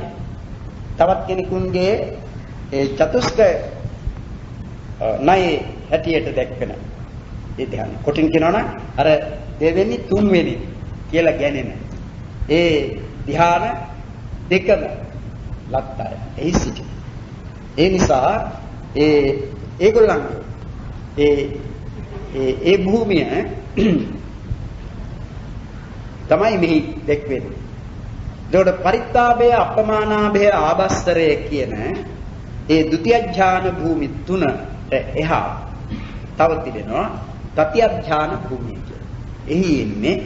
තවත් කෙනෙකුගේ ඒ චතුස්ක ණයේ හැටියට දැක්වෙන ඒ ධ්‍යාන. කොටින් කියනවනම් අර දෙවෙනි තුන්වෙනි කියලා ගැනෙන ඒ ධ්‍යාන දෙකම ලක්තරයි. එහි සිටි. ඒ නිසා ඒගොල්ලන්ගේ ඒ භූමිය තමයි මෙහි දැක්වෙන්නේ. ඒකට පරිත්තාභය, අපමානාභය, ආභස්සරය කියන ඒ ဒုတိ ය ඥාන භූමි තුනට එහා තව තිබෙනවා තතිය ඥාන භූමිය කියලා. එහි ඉන්නේ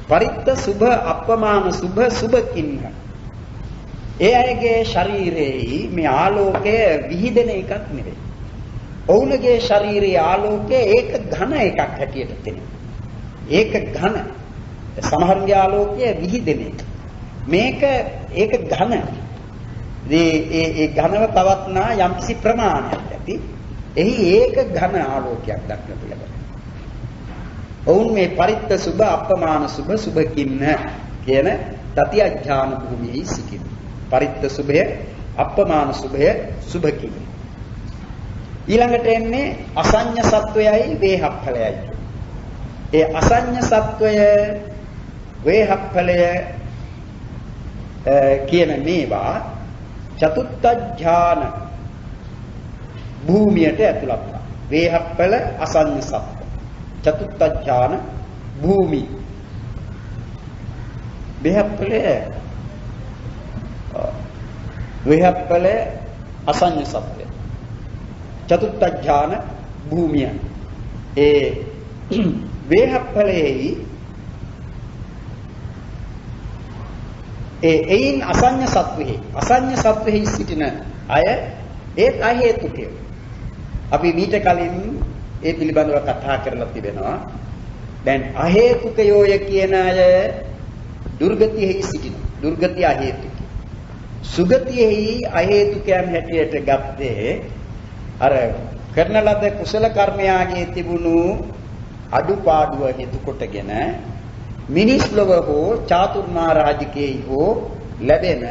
පරිත්ත සුභ, අපමාන සුභ, සුභකින්න. ඒ අයගේ ශරීරයේ මේ ආලෝකය විහිදෙන එකක් නෙවෙයි. ඔවුන්ගේ ශරීරයේ ආලෝකය ඒක ඝන එකක් හැටියට තියෙනවා. ඒක ඝන. සමහරගේ ආලෝකය විහිදෙන එක. මේක ඒක ඝන. ඒ ඝනව පවත්නා යම්කිසි ප්‍රමාණයක් ඇති. එහි ඒක ඝන ආලෝකයක් දක්නට ලැබෙනවා. ඔවුන් මේ පරිත්ත සුභ, අපමාන සුභ, සුභකින්න කියන තතිය ඥාන භූමියේ සිටිනවා. පරිත්ත සුභය, අප්පමාන සුභය සුභ කිව්වේ. ඊළඟට එන්නේ අසඤ්ඤ සත්වයයි වේහප්ඵලයයි. ඒ අසඤ්ඤ සත්වය වේහප්ඵලය කියන මේවා චතුත්ථ ඥාන භූමියට ඇතුළත් වෙනවා. වේහප්ඵල අසඤ්ඤ සත්ව. චතුත්ථ ඥාන භූමි. වේහප්ඵල අසඤ්ඤ සත්වය. චතුත්ථ ඥාන භූමිය. ඒ වේහප්ඵලෙහි එයින් අසඤ්ඤ සත්වෙහි සිටින අය ඒත් අහේතුකය. අපි මීට කලින් ඒ පිළිබඳව කතා කරලා තිබෙනවා. දැන් අහේතුකයෝය කියන අය දුර්ගතියෙහි සිටිනවා. දුර්ගතිය අහේතුක. සුගතියෙහි අහේතුකයන් හැටියට ගත්තේ අර කරන ලද කුසල කර්මයාගේ තිබුණු අඩුපාඩුව හේතු කොටගෙන මිනිස් ලොව හෝ චාතුර්මා රාජිකේ හෝ ලැබෙන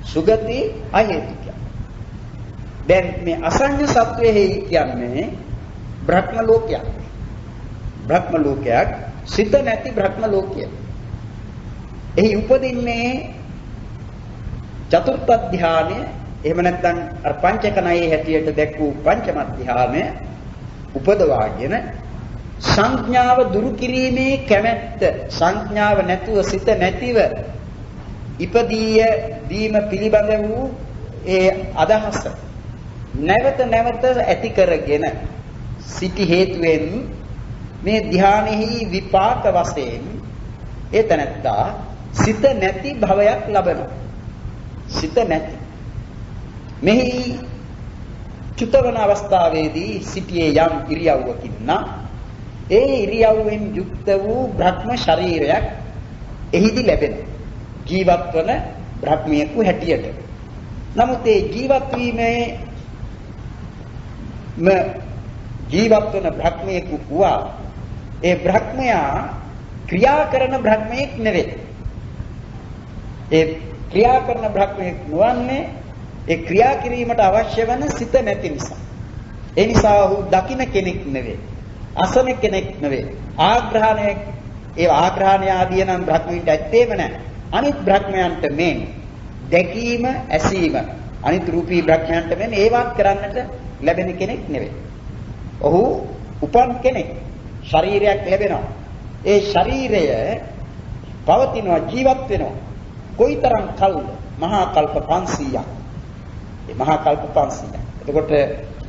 සුගති අහේතුකය. දැන් මේ අසඤ්ඤ සත්වෙහි කියන්නේ බ්‍රහ්ම ලෝකයක්. බ්‍රහ්ම ලෝකයක් සිත නැති බ්‍රහ්ම ලෝකය. එහි උපදින්නේ චතුර්ථ ධානය, එහෙම නැත්නම් අර පංචකණයේ හැටියට දැක්වූ පංචම ධානය උපදවාගෙන සංඥාව දුරු කිරීමේ කැමැත්ත, සංඥාව නැතුව සිත නැතිව ඉපදීය දීම පිළිබඳ වූ ඒ අදහස නැවත නැවත ඇති කරගෙන සිටි හේතුවෙන් මේ ධානයෙහි විපාක වශයෙන් ඒ තැනැත්තා සිත නැති භවයක් ලබනවා. සිත නැති මෙහි චුතවන අවස්ථාවේදී සිටියේ යම් ඉරියව්වකින් නම් ඒ ඉරියව්වෙන් යුක්ත වූ බ්‍රහ්ම ශරීරයක් එහිදී ලැබෙනවා. ජීවත් වන බ්‍රහ්මියෙකු හැටියට. නමුත් ඒ ජීවත් වන බ්‍රහ්මියෙකු වූවා ඒ බ්‍රහ්මයා ක්‍රියා කරන බ්‍රහ්මයෙක් නෙවෙයි. ඒ ක්‍රියා කරන බ්‍රහ්මයෙක් නොවන්නේ ඒ ක්‍රියා කිරීමට අවශ්‍ය වන සිත නැති නිසා. ඒ නිසා ඔහු දකින්න කෙනෙක් නෙවෙයි. අසන කෙනෙක් නෙවෙයි. ඒ ආග්‍රහණය ආදී නම් බ්‍රහ්මීන්ට ඇත්තේම නැහැ. අනිත් බ්‍රහ්මයන්ට මේ දැකීම, ඇසීම, අනිත් රූපී බ්‍රහ්මයන්ට මේ ඒවත් කරන්නට ලැබෙන කෙනෙක් නෙවෙයි. ඔහු උපන් කෙනෙක්. ශරීරයක් ලැබෙනවා. ඒ ශරීරය පවතිනවා, ජීවත් වෙනවා. කොයිතරම් කල්ද? මහා කල්ප 500ක්. ඒ මහා කල්ප 500ක්. එතකොට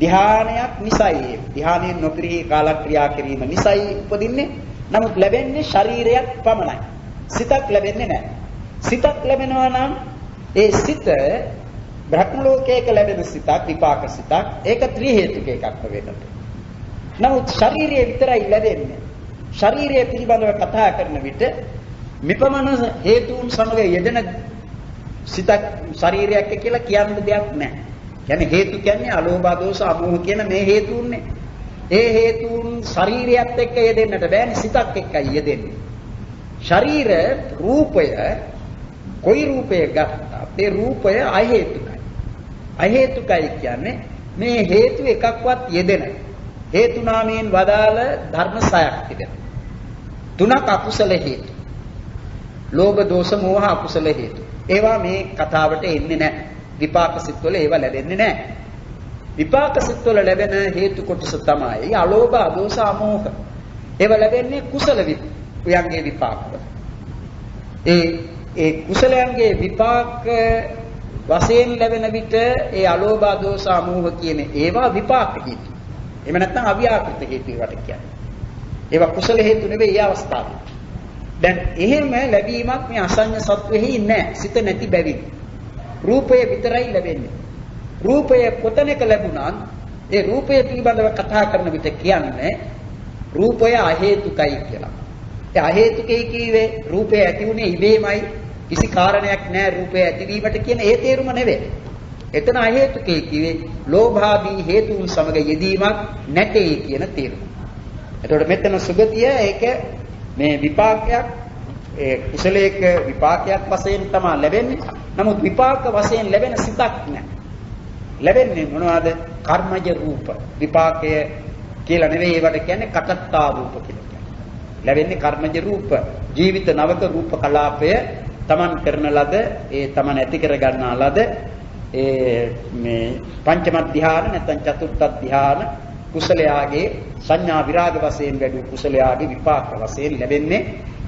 ධ්‍යානයක් නිසයි, ධ්‍යානයෙන් නොපිරී කාලක්‍රියා කිරීම නිසයි උපදින්නේ. නමුත් ලැබෙන්නේ ශරීරයක් පමණයි. සිතක් ලැබෙන්නේ නැහැ. සිතක් ලැබෙනවා නම් ඒ සිත බ්‍රහ්ම ලෝකයක ලැබෙන සිතක්, විපාක සිතක්, ඒක ත්‍රි හේතුක එකක් වෙන්නට. නමුත් ශරීරය විතරයි ලැබෙන්නේ. ශරීරය පිළිබඳව කතා කරන විට මෙපමණ හේතුන් සමග යෙදෙන සිතක් ශරීරයක් කියලා කියන්න දෙයක් නැහැ. කියන්නේ හේතු කියන්නේ අලෝභ දෝෂ අමෝහ කියන මේ හේතුන්නේ. ඒ හේතුන් ශරීරයත් එක්ක යෙදෙන්නට බෑනේ, සිතක් එක්කයි යෙදෙන්නේ. ශරීර රූපය කොයි රූපය ගත්තත් ඒ රූපය අහේතුකයි. අහේතුකයි කියන්නේ මේ හේතු එකක්වත් යෙදෙන. හේතු නාමයෙන් වදාළ ධර්ම 6ක් තිබෙනවා. 3ක් අකුසල හේතු. ලෝභ දෝෂ මෝහ අකුසල හේතු. ඒවා මේ කතාවට එන්නේ නැහැ. විපාක සිත්වල ඒවා ලැබෙන්නේ නැහැ. විපාක සිත්වල ලැබෙන හේතු කොටස තමයි අලෝභ, අදෝස, අමෝහ. ඒවා ලැබෙන්නේ කුසල විපාකයන්ගේ විපාකවල. ඒ කුසලයන්ගේ විපාක වශයෙන් ලැබෙන විට ඒ අලෝභ, අදෝස, අමෝහ කියන ඒවා විපාක හේතු. එහෙම නැත්නම් අව්‍යාකෘත හේතු වට කියන්නේ. ඒවා කුසල හේතු නෙවෙයි ඒ අවස්ථාවේ. දැන් එහෙම ලැබීමක් මේ අසඤ්ඤ සත්වෙහි නැහැ. සිත නැති බැවින්. රූපය විතරයි ලැබෙන්නේ. රූපය කොතැනක ලැබුණත් ඒ රූපය පිළිබඳව කතා කරන විට කියන්නේ රූපය අහේතුකයි කියලා. ඒ අහේතුකයි කියවේ රූපය ඇති වුණේ ඉබේමයි, කිසි කාරණයක් නැහැ රූපය ඇතිවීමට කියන ඒ තේරුම නෙවෙයි. එතන අහේතුකයි කියවේ ලෝභාදී හේතුන් සමග යෙදීමක් නැtei කියන තේරුම. එතකොට මෙතන සුගතිය ඒක මේ විපාකයක් ඒ කුසලයක විපාකයක් වශයෙන් තමයි ලැබෙන්නේ. නමුත් විපාක වශයෙන් ලැබෙන සිතක් නැහැ. ලැබෙන්නේ මොනවද? කර්මජ රූප. විපාකය කියලා නෙවෙයි ඒවට කියන්නේ කටත්තා රූප කියලා කියන්නේ. ලැබෙන්නේ කර්මජ රූප. ජීවිත නවක රූප කලාපය තමන් කරන ලද ඒ තමන් ඇති කර ගන්නා ලද මේ පංචම ධ්‍යාන නැත්නම් චතුර්ථ ධ්‍යාන කුසලයාගේ සංඥා විරාග වශයෙන් වැඩි කුසලයාගේ විපාක වශයෙන් ලැබෙන්නේ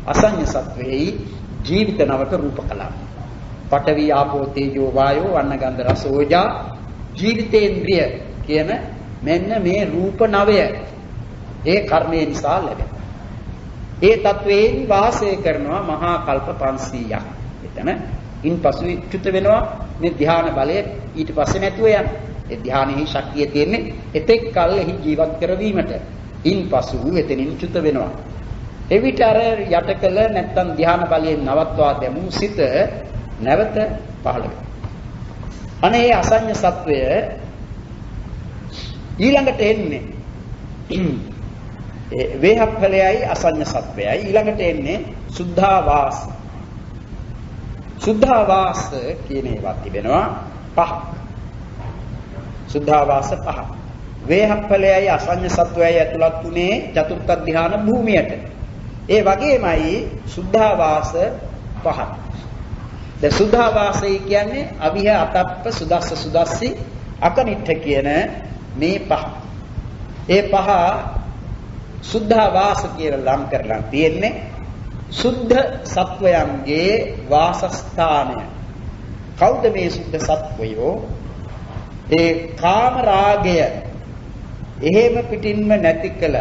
අසඤ්ඤ සත්වෙහි ජීවිත නවක රූප කලාප. පඨවි ආපෝ තේජෝ වායෝ වන්න ගන්ධ රස ඕජා ජීවිතේන්ද්‍රිය කියන මෙන්න මේ රූප නවය ඒ කර්මය නිසා ලැබෙන. ඒ තත්වයෙන් වාසය කරනවා මහා කල්ප 500ක්. එතන ඉන්පසු චුත වෙනවා මේ ධ්‍යාන බලය ඊට පස්සේ නැතුව යන. ඒ ධ්‍යානෙහි ශක්තිය තියෙන්නේ එතෙක් කල් එහි ජීවත් කරවීමට. ඉන්පසු එතනින් චුත වෙනවා. එවිට අර යටකල නැත්තම් ධ්‍යාන බලයෙන් නවත්වා දැමු සිත නැවත පහළ වෙනවා. අනේ ඒ අසඤ්ඤ සත්වය ඊළඟට එන්නේ වේහප්පලයයි අසඤ්ඤ සත්වයයි ඊළඟට එන්නේ සුද්ධාවාස. සුද්ධාවාස කියන ඒවා තිබෙනවා පහ. සුද්ධාවාස පහ. වේහප්පලයයි අසඤ්ඤ සත්වයයි ඇතුළත් උනේ චතුර්ථ ධ්‍යාන භූමියට. ඒ වගේමයි සුද්ධාවාස පහ. දැන් සුද්ධාවාසය කියන්නේ අවිහ අතප්ප සුදස්ස සුදස්සි අකනිට්ඨ කියන මේ පහ. ඒ පහ සුද්ධාවාස කියලා නම් කරලා තියෙන්නේ සුද්ධ සත්වයන්ගේ වාසස්ථානය. කවුද මේ සුද්ධ සත්වයෝ? ඒ කාම රාගය එහෙම පිටින්ම නැති කළ,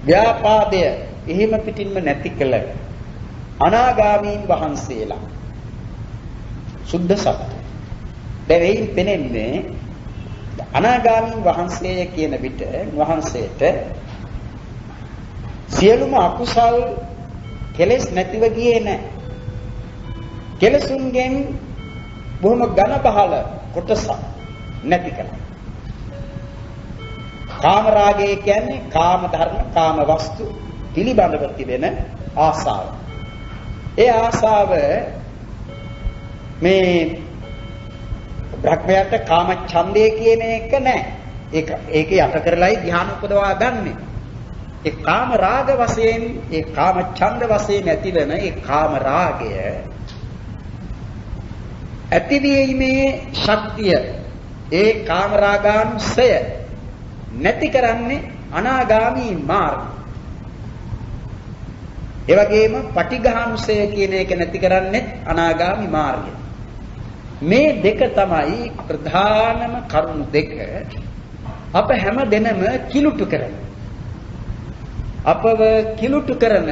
ව්‍යාපාදය එහෙම පිටින්ම නැති කළ අනාගාමීන් වහන්සේලා සුද්ධ සත්ව. දැන් එයින් පෙනෙන්නේ අනාගාමීන් වහන්සේ කියන විට වහන්සේට සියලුම අකුසල් කෙලෙස් නැතිව ගියේ නැහැ. කෙලසුන්ගෙන් බොහොම ඝන බහල කොටසක් නැති කළා. කාම රාගය කියන්නේ කාම ධර්ම, කාම වස්තු පිළිබඳව තිබෙන ආසාව. ඒ ආසාව මේ බ්‍රහ්මයාට කාම ඡන්දය කියන එක නැහැ. ඒක යට කරලායි ධ්‍යාන උපදවා ගන්නෙ. ඒ කාම රාග වශයෙන්, ඒ කාම ඡන්ද වශයෙන් ඇතිවෙන ඒ කාම රාගය ඇතිවීමේ ශක්තිය, ඒ කාම රාගාංශය නැති කරන්නේ අනාගාමී මාර්ගය. ඒ වගේම පටිඝාංශය කියන එක නැති කරන්නේ අනාගාමී මාර්ගය. මේ දෙක තමයි ප්‍රධානම කරුණු දෙක. අප හැම දෙනම කිලුටු කරන, අපව කිලුටු කරන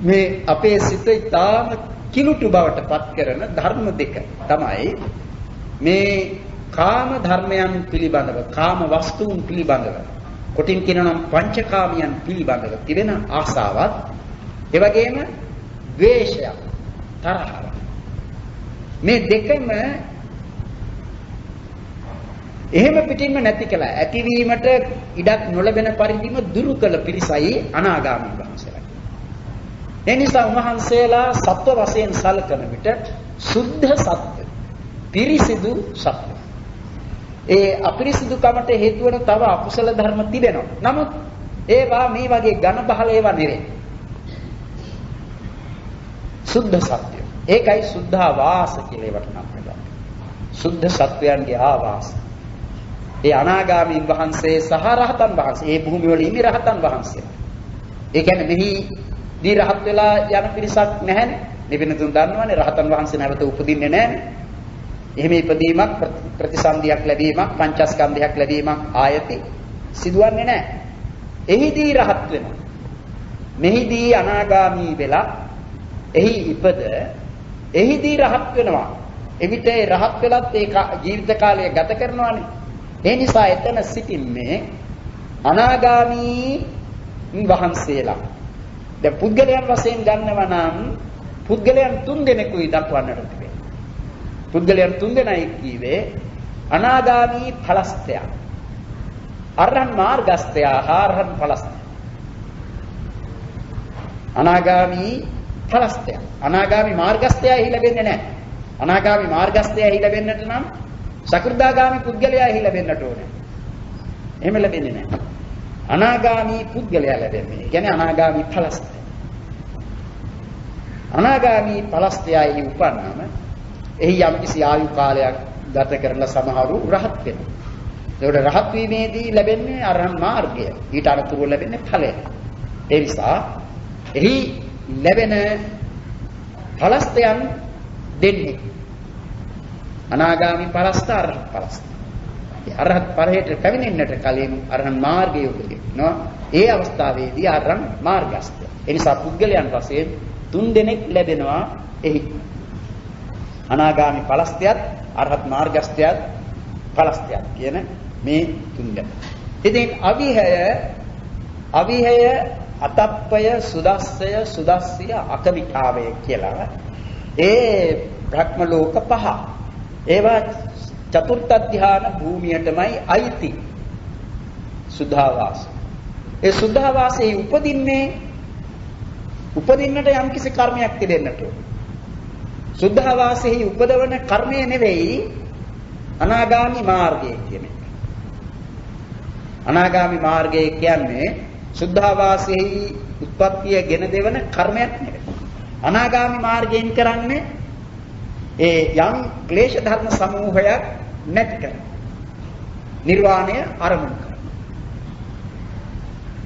මේ අපේ සිත ඊටාම කිලුටු බවට පත් කරන ධර්ම දෙක තමයි මේ කාම ධර්මයන් පිළිබඳව, කාම වස්තුන් පිළිබඳව, කොටින් කියනනම් පංචකාමියන් පිළිබඳව තිබෙන ආසාවත්, ඒ වගේම ද්වේෂය, තරහව. මේ දෙකම එහෙම පිටින්ම නැති කළා. ඇතිවීමට ඉඩක් නොලැබෙන පරිදිම දුරු කළ පිරිසයි අනාගාමී වහන්සේලා. ඒ නිසා උන්වහන්සේලා සත්ව වශයෙන් සැලකන විට සුද්ධ සත්ව, පිරිසිදු සත්ව. ඒ අපිරිසිදුකමට හේතු වන තව අකුසල ධර්ම තිබෙනවා. නමුත් ඒවා මේ වගේ ඝන බහල ඒවා නෙවෙයි. සුද්ධ සත්‍ය. ඒකයි සුද්ධාවාස කියලා ඒවට නම් කරන්නේ. සුද්ධ සත්වයන්ගේ ආවාස. ඒ අනාගාමීන් වහන්සේ සහ රහතන් වහන්සේ, ඒ භූමිය වල ඉන්නේ රහතන් වහන්සේ. ඒ කියන්නේ මෙහි දී රහත් වෙලා යන පිරිසක් නැහැනේ. නිවෙනතුන් දන්නවනේ රහතන් වහන්සේ නැවත උපදින්නේ නැහැනේ. එහෙම ඉපදීමක්, ප්‍රතිසන්දියක් ලැබීමක්, පංචස්කන්ධයක් ලැබීමක් ආයති සිදුවන්නේ නැහැ. එහිදී රහත් වෙනවා. මෙහිදී අනාගාමී වෙලා එහි ඉපද එහිදී රහත් වෙනවා. එවිට ඒ රහත් වෙලත් ඒ ජීවිත කාලය ගත කරනවානේ. ඒ නිසා එතන සිටින්නේ අනාගාමී වහන්සේලා. දැන් පුද්ගලයන් වශයෙන් ගන්නවා නම් පුද්ගලයන් 3 දෙනෙකුයි දක්වන්නට තිබෙනවා. පුද්ගලයන් 3 දෙනයි කීවේ අනාගාමී ඵලස්තය, අරහන් මාර්ගස්තය, අරහන් ඵලස්තය. අනාගාමී ඵලස්තය. අනාගාමී මාර්ගස්තය එහි ලැබෙන්නේ නැහැ. අනාගාමී මාර්ගස්තය එහි ලැබෙන්නට නම් සකෘදාගාමී පුද්ගලයා එහි ලැබෙන්නට ඕනේ. එහෙම ලැබෙන්නේ නැහැ. අනාගාමී පුද්ගලයා ලැබෙන්නේ. ඒ කියන්නේ අනාගාමී ඵලස්තය. අනාගාමී ඵලස්තයයි උපන්නම එහි යම්කිසි ආයු කාලයක් ගත කරලා සමහරු රහත් වෙනවා. ඒකට රහත් වීමේදී ලැබෙන්නේ අරහත් මාර්ගය. ඊට අනුතුරු ලැබෙන්නේ ඵලය. ඒ නිසා එහි ලැබෙන ඵලස්තයන් දෙන්නේ අනාගාමී ඵලස්ත අරහත් ඵලස්ත. අරහත් ඵලයට පැමිණෙන්නට කලින් අරහත් මාර්ගය උපදිනවා. ඒ අවස්ථාවේදී අරහත් මාර්ගස්ත. ඒ නිසා පුද්ගලයන් වශයෙන් 3 දෙනෙක් ලැබෙනවා එහි. අනාගාමී ඵලස්තයත් අරහත් මාර්ගස්තයත් ඵලස්තයත් කියන මේ 3 දෙනා. ඉතින් අවිහය අතප්පය සුදස්සය සුදස්සිය අකමිතාවය කියලා ඒ භ්‍රම ලෝක පහ. ඒවා චතුර්ථ ධ්‍යාන භූමියටමයි අයිති. සුද්ධාවාස. ඒ සුද්ධාවාසයේ උපදින්නට යම්කිසි කර්මයක් තිබෙන්නට ඕන. සුද්ධාවාසයේ උපදවන කර්මය නෙවෙයි අනාගාමි මාර්ගය කියන්නේ. අනාගාමි මාර්ගය කියන්නේ සුද්ධාවාසයේ උත්පත්තිය ගෙන දෙවන කර්මයක් නෙවෙයි. අනාගාමි මාර්ගයෙන් කරන්නේ ඒ යම් ක්ලේශ ධර්ම සමූහයක් නැති කරන නිර්වාණය අරමුණු කරන.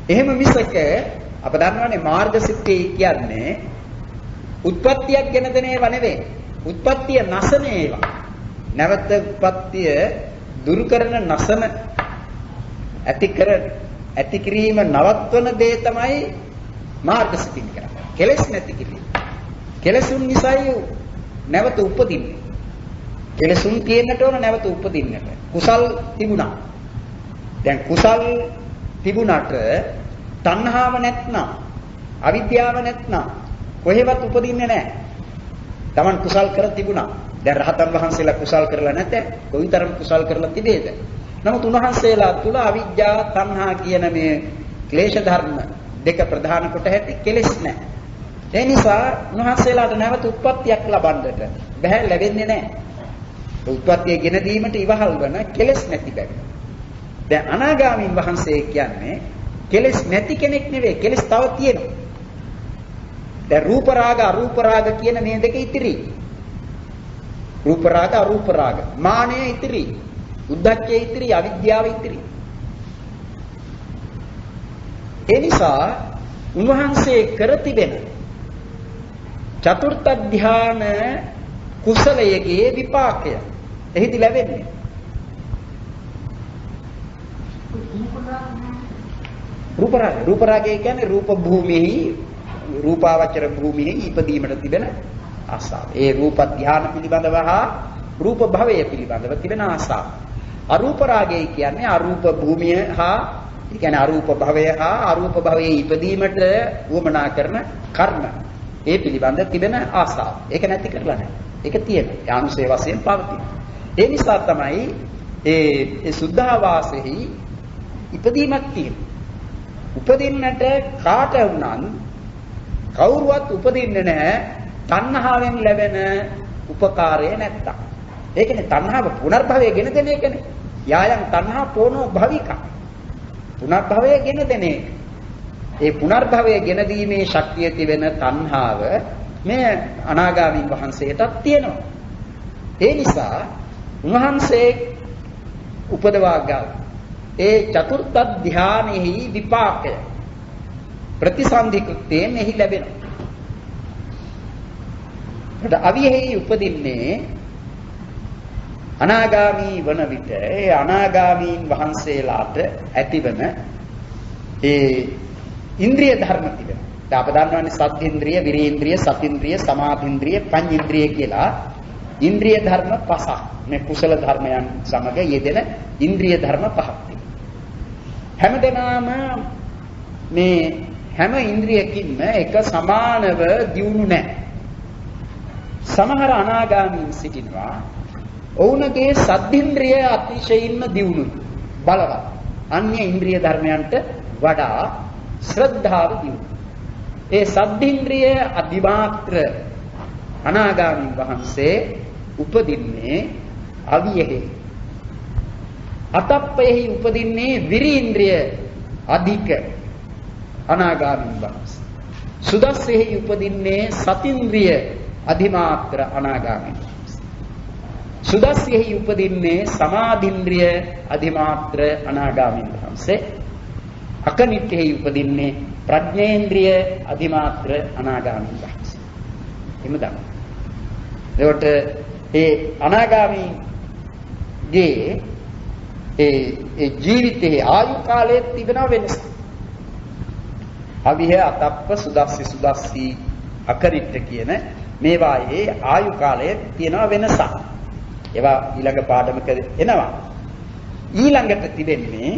එහෙම මිසක අප දන්නවනේ මාර්ගසිතේ කියන්නේ උත්පත්තියක් ගෙන දෙන ඒවා නෙවෙයි. උත්පත්තිය නැසන ඒවා. නැවත උත්පත්තිය දුරු කරන නැසන ඇති කිරීම නවත්වන දේ තමයි මාර්ගසිතින් කරන්නේ. කෙලෙස් නැති කිරීම. කෙලෙසුන් නිසායි නැවත උපදින්නේ. කෙලෙසුන් තියෙන්නට ඕන නැවත උපදින්නට. කුසල් තිබුණා. දැන් කුසල් තිබුණාට තණ්හාව නැත්නම් අවිද්‍යාව නැත්නම් කොහෙවත් උපදින්නේ නැහැ. Taman කුසල් කර තිබුණා. දැන් රහතන් වහන්සේලා කුසල් කරලා නැත්නම් කොයිතරම් කුසල් කරලා තිබේද? නමුත් උන්වහන්සේලා තුල අවිද්‍යාව තණ්හා කියන මේ ක්ලේශ ධර්ම දෙක ප්‍රධාන කොට ඇති කෙලෙස් නැහැ. ඒ නිසා උන්වහන්සේලාට නැවත උත්පත්තියක් ලබන්නට බැහැ, ලැබෙන්නේ නැහැ. උත්පත්තිය ගෙන දීමට ඉවහල් වන කෙලෙස් නැති බැරි. දැන් අනාගාමීන් වහන්සේ කියන්නේ කෙලෙස් නැති කෙනෙක් නෙවෙයි, කෙලෙස් තව තියෙනවා. දැන් රූප රාග අරූප රාග කියන මේ දෙක ඉතිරි. රූප රාග අරූප රාග. මානය ඉතිරි. උද්ධච්චය ඉතිරි, අවිද්‍යාව ඉතිරි. ඒ නිසා උන්වහන්සේ කර තිබෙන චතුර්ථ ධ්‍යාන කුසලයේ විපාකය එහිදී ලැබෙන්නේ. රූප රාගය කියන්නේ රූප භූමියෙහි රූපාවචර භූමියෙහි ඉපදීමට තිබෙන ආසාව. ඒ රූප ධ්‍යාන පිළිබඳව හා රූප භවය පිළිබඳව තිබෙන ආසාව. අරූප රාගය කියන්නේ අරූප භූමිය හා ඒ කියන්නේ අරූප භවය හා අරූප භවයේ ඉපදීමට උවමනා කරන කර්ම. ඒ පිළිබඳ තිබෙන ආසාව. ඒක නැති කරලා නැහැ. ඒක තියෙනවා. යානුසේ වශයෙන් පවතින. ඒ නිසා තමයි ඒ සුද්ධාවාසෙහි ඉපදීමක් තියෙන්නේ. උපදින්නට කාට වුණත් කවුරුවත් උපදින්නේ නැහැ තණ්හාවෙන් ලැබෙන උපකාරය නැත්තම්. ඒ කියන්නේ තණ්හාව පුනර්භවය ගෙන දෙන එකනේ. යායන් තණ්හා පොනෝ භවික. පුනර්භවය ගෙන දෙන එක. ඒ පුනර්භවය ගෙන දීමේ ශක්තිය තිබෙන තණ්හාව මේ අනාගාමීන් වහන්සේටත් තියෙනවා. ඒ නිසා උන්වහන්සේ උපදවා ගන්න ඒ චතුර්ථ ධ්‍යානෙහි විපාකය ප්‍රතිසන්ධි කෘත්‍යයෙන් එහි ලැබෙනවා. ඒකට අවිහෙහි උපදින්නේ අනාගාමී වන විට ඒ අනාගාමීන් වහන්සේලාට ඇතිවන ඒ ඉන්ද්‍රිය ධර්ම තිබෙනවා. දැන් අප දන්නවනේ සද්ධින්ද්‍රිය, විරීන්ද්‍රිය, සතින්ද්‍රිය, සමාධින්ද්‍රිය, පඤ්චේන්ද්‍රිය කියලා ඉන්ද්‍රිය ධර්ම පහක්. මේ කුසල ධර්මයන් සමග යෙදෙන ඉන්ද්‍රිය ධර්ම පහක්. හැමදෙනාම මේ හැම ඉන්ද්‍රියකින්ම එක සමානව දියුණු නැහැ. සමහර අනාගාමීන් සිටිනවා ඔවුන්ගේ සද්ධින්ද්‍රිය අතිශයින්ම දියුණුයි, බලවත්. අන්‍ය ඉන්ද්‍රිය ධර්මයන්ට වඩා ශ්‍රද්ධාව දියුණු. ඒ සද්ධින්ද්‍රිය අධිමාත්‍ර අනාගාමී වහන්සේ උපදින්නේ අවියෙහි. අතප්පයෙහි උපදින්නේ විරීන්ද්‍රිය අධික අනාගාමී වහන්සේ. සුදස්සෙහි උපදින්නේ සතින්ද්‍රිය අධිමාත්‍ර අනාගාමී වහන්සේ. සුදස්සෙහි උපදින්නේ සමාධින්ද්‍රිය අධිමාත්‍ර අනාගාමී වහන්සේ. අකනිට්ඨෙහි උපදින්නේ ප්‍රඥේන්ද්‍රිය අධිමාත්‍ර අනාගාමී වහන්සේ. එමුදා. එතකොට ඒ අනාගාමීගේ ඒ ජීවිතයේ ආයු කාලයේ තිබෙන වෙනස. අවිහ අතප්ප සුදස්සි අකරිට්ඨ කියන මේවායේ ආයු කාලයේ තියෙන වෙනසක්. ඒවා ඊළඟ පාඩමක එනවා. ඊළඟට තිබෙන්නේ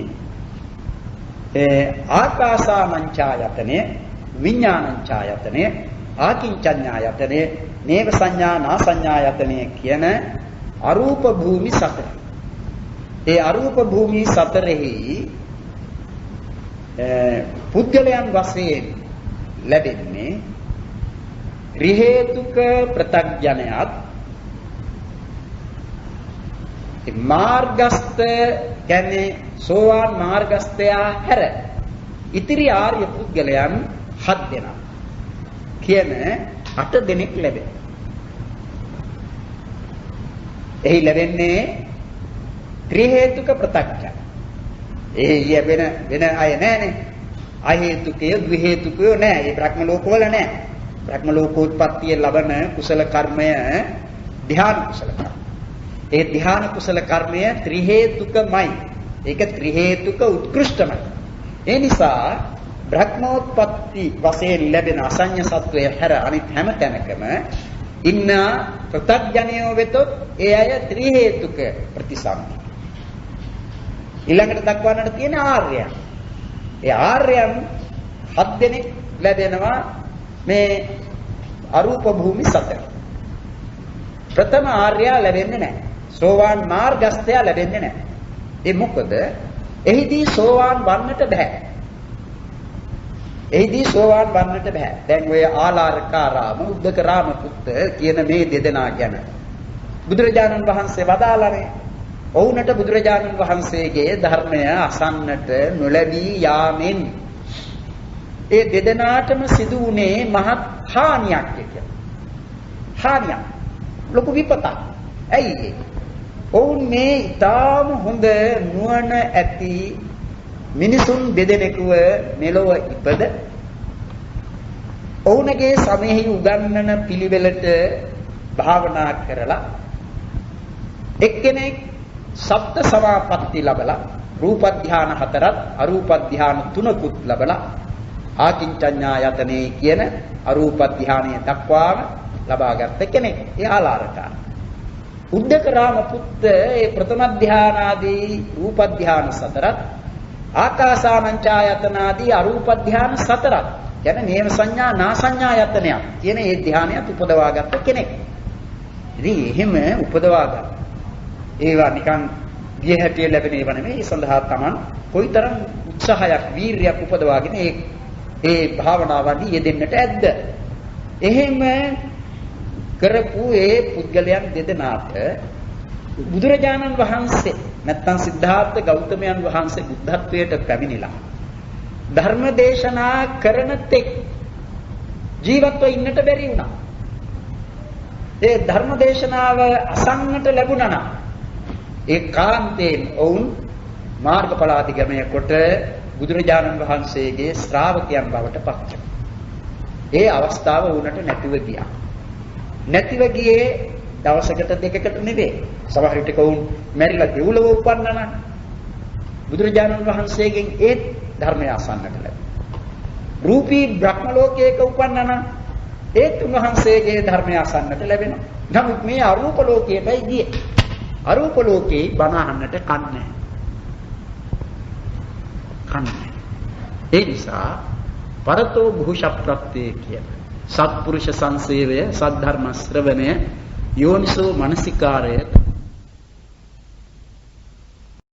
ආකාසානංචායතනෙ විඥානංචායතනෙ ආකින්චඤ්ඤායතනෙ නේව සංඥා නා සංඥායතනෙ කියන අරූප භූමි සතර. ඒ අරූප භූමි සතරෙහි පුද්ගලයන් වශයෙන් ලැබෙන්නේ ත්‍රි හේතුක ප්‍රත්‍යඥයත් මාර්ගස්ත කියන්නේ සෝවාන් මාර්ගස්තයා හැර ඉතිරි ආර්ය පුද්ගලයන් 7 දෙනා කියන 8 දෙනෙක් ලැබෙන. එහි ලැබෙන්නේ ත්‍රි හේතුක ප්‍රත්‍යඥ. ඒ වෙන අය නෑනේ. අහේතුකය ද්වි හේතුකය නෑ. ඒ බ්‍රහ්ම ලෝකවල නෑ. බ්‍රහ්ම ලෝකෝත්පත්තිය ලබන කුසල කර්මය ධ්‍යාන කුසල කර්මය. ඒ ධ්‍යාන කුසල කර්මය ත්‍රි හේතුකමයි. ඒක ත්‍රි හේතුක උත්කෘෂ්ඨමයි. ඒ නිසා බ්‍රහ්මෝත්පත්ති වශයෙන් ලැබෙන අසඤ්ඤ සත්වය හැර අනිත් හැම තැනකම ඉන්න ප්‍රත්‍යඥයෝ වෙතොත් ඒ අය ත්‍රි හේතුක ප්‍රතිසම්පි. ඊළඟට දක්වන්නට තියෙන ආර්යයන්. ඒ ආර්යයන් 7 දෙනෙක් ලැබෙනවා මේ අරූප භූමි සතර. ප්‍රථම ආර්යයා ලැබෙන්නේ නැහැ. සෝවාන් මාර්ගස්තයා ලැබෙන්නේ නැහැ. ඒ මොකද? එහිදී සෝවාන් වන්නට බෑ. එහිදී සෝවාන් වන්නට බෑ. දැන් ඔය ආලාරකාරාම උද්දකරාම පුත්ත කියන මේ දෙදෙනා ගැන බුදුරජාණන් වහන්සේ වදාළනේ. ඔවුන්ට බුදුරජාණන් වහන්සේගේ ධර්මය අසන්නට නොලැබී යාමෙන් ඒ දෙදෙනාටම සිදු වුණේ මහත් හානියක් කියලා. හානියක්. ලොකු විපතක්. ඇයි ඒ? ඔවුන් මේ ඊටාම හොඳ නුවණ ඇති මිනිසුන් දෙදෙනෙකුව මෙලොව ඉපද ඔවුන්ගේ සමෙහි උගන්වන පිළිවෙලට භාවනා කරලා එක්කෙනෙක් සප්ත සමාපatti ලැබලා රූප ධාන 4ත් අරූප ධාන 3කුත් ලැබලා ආකින්චඤ්ඤායතනේ කියන අරූප ධානය දක්වාම ලබාගත් කෙනෙක්. ඒ ආලාරකාර. උද්දකරාම පුත්ත ඒ ප්‍රථම ධානාදී රූප ධාන 4ත් ආකාසානංචායතනාදී අරූප ධාන 4ත් කියන්නේ නේම සංඥා නා සංඥායතනයක් කියන ඒ ධානයත් උපදවාගත් කෙනෙක්. ඉතින් එහෙම උපදවාගත් ඒවා නිකන් ගිය හැටිය ලැබෙන ඒවා නෙමෙයි. ඒ සඳහා Taman කොයිතරම් උත්සාහයක් වීරියක් උපදවාගෙන ඒ භාවනාවන්හි යෙදෙන්නට ඇද්ද. එහෙම කරපු ඒ පුද්ගලයන් දෙදෙනාට බුදුරජාණන් වහන්සේ නැත්තම් සිද්ධාර්ථ ගෞතමයන් වහන්සේ බුද්ධත්වයට පැමිණිලා ධර්ම දේශනා කරන තෙක් ජීවත්ව ඉන්නට බැරි වුණා. ඒ ධර්ම දේශනාව අසන්නට ලැබුණා නම් ඒ කාන්තේන් ඔවුන් මාර්ගඵලාධිගමනය කොට බුදුරජාණන් වහන්සේගේ ශ්‍රාවකයන් බවට පත් වුණා. ඒ අවස්ථාව වුණට නැතිව ගියා. නැතිව ගියේ දවසකට දෙකකට නෙවෙයි. සමහර විටක වුන් මැරිලා දෙව්ලොව උපන්නා නම් බුදුරජාණන් වහන්සේගෙන් ඒ ධර්මය අසන්නට ලැබුණා. රූපී බ්‍රහ්ම ලෝකයක උපන්නා නම් ඒත් උන්වහන්සේගේ ධර්මය අසන්නට ලැබෙනවා. නමුත් මේ අරූප ලෝකයටයි ගියේ. අරූප ලෝකේ බණ අහන්නට කන්නේ. ඒ නිසා පරතෝ භූෂප්‍රත්‍යේ කියන සත්පුරුෂ සංසේවය සද්ධර්ම ශ්‍රවණය යෝනිසෝ මනසිකාරය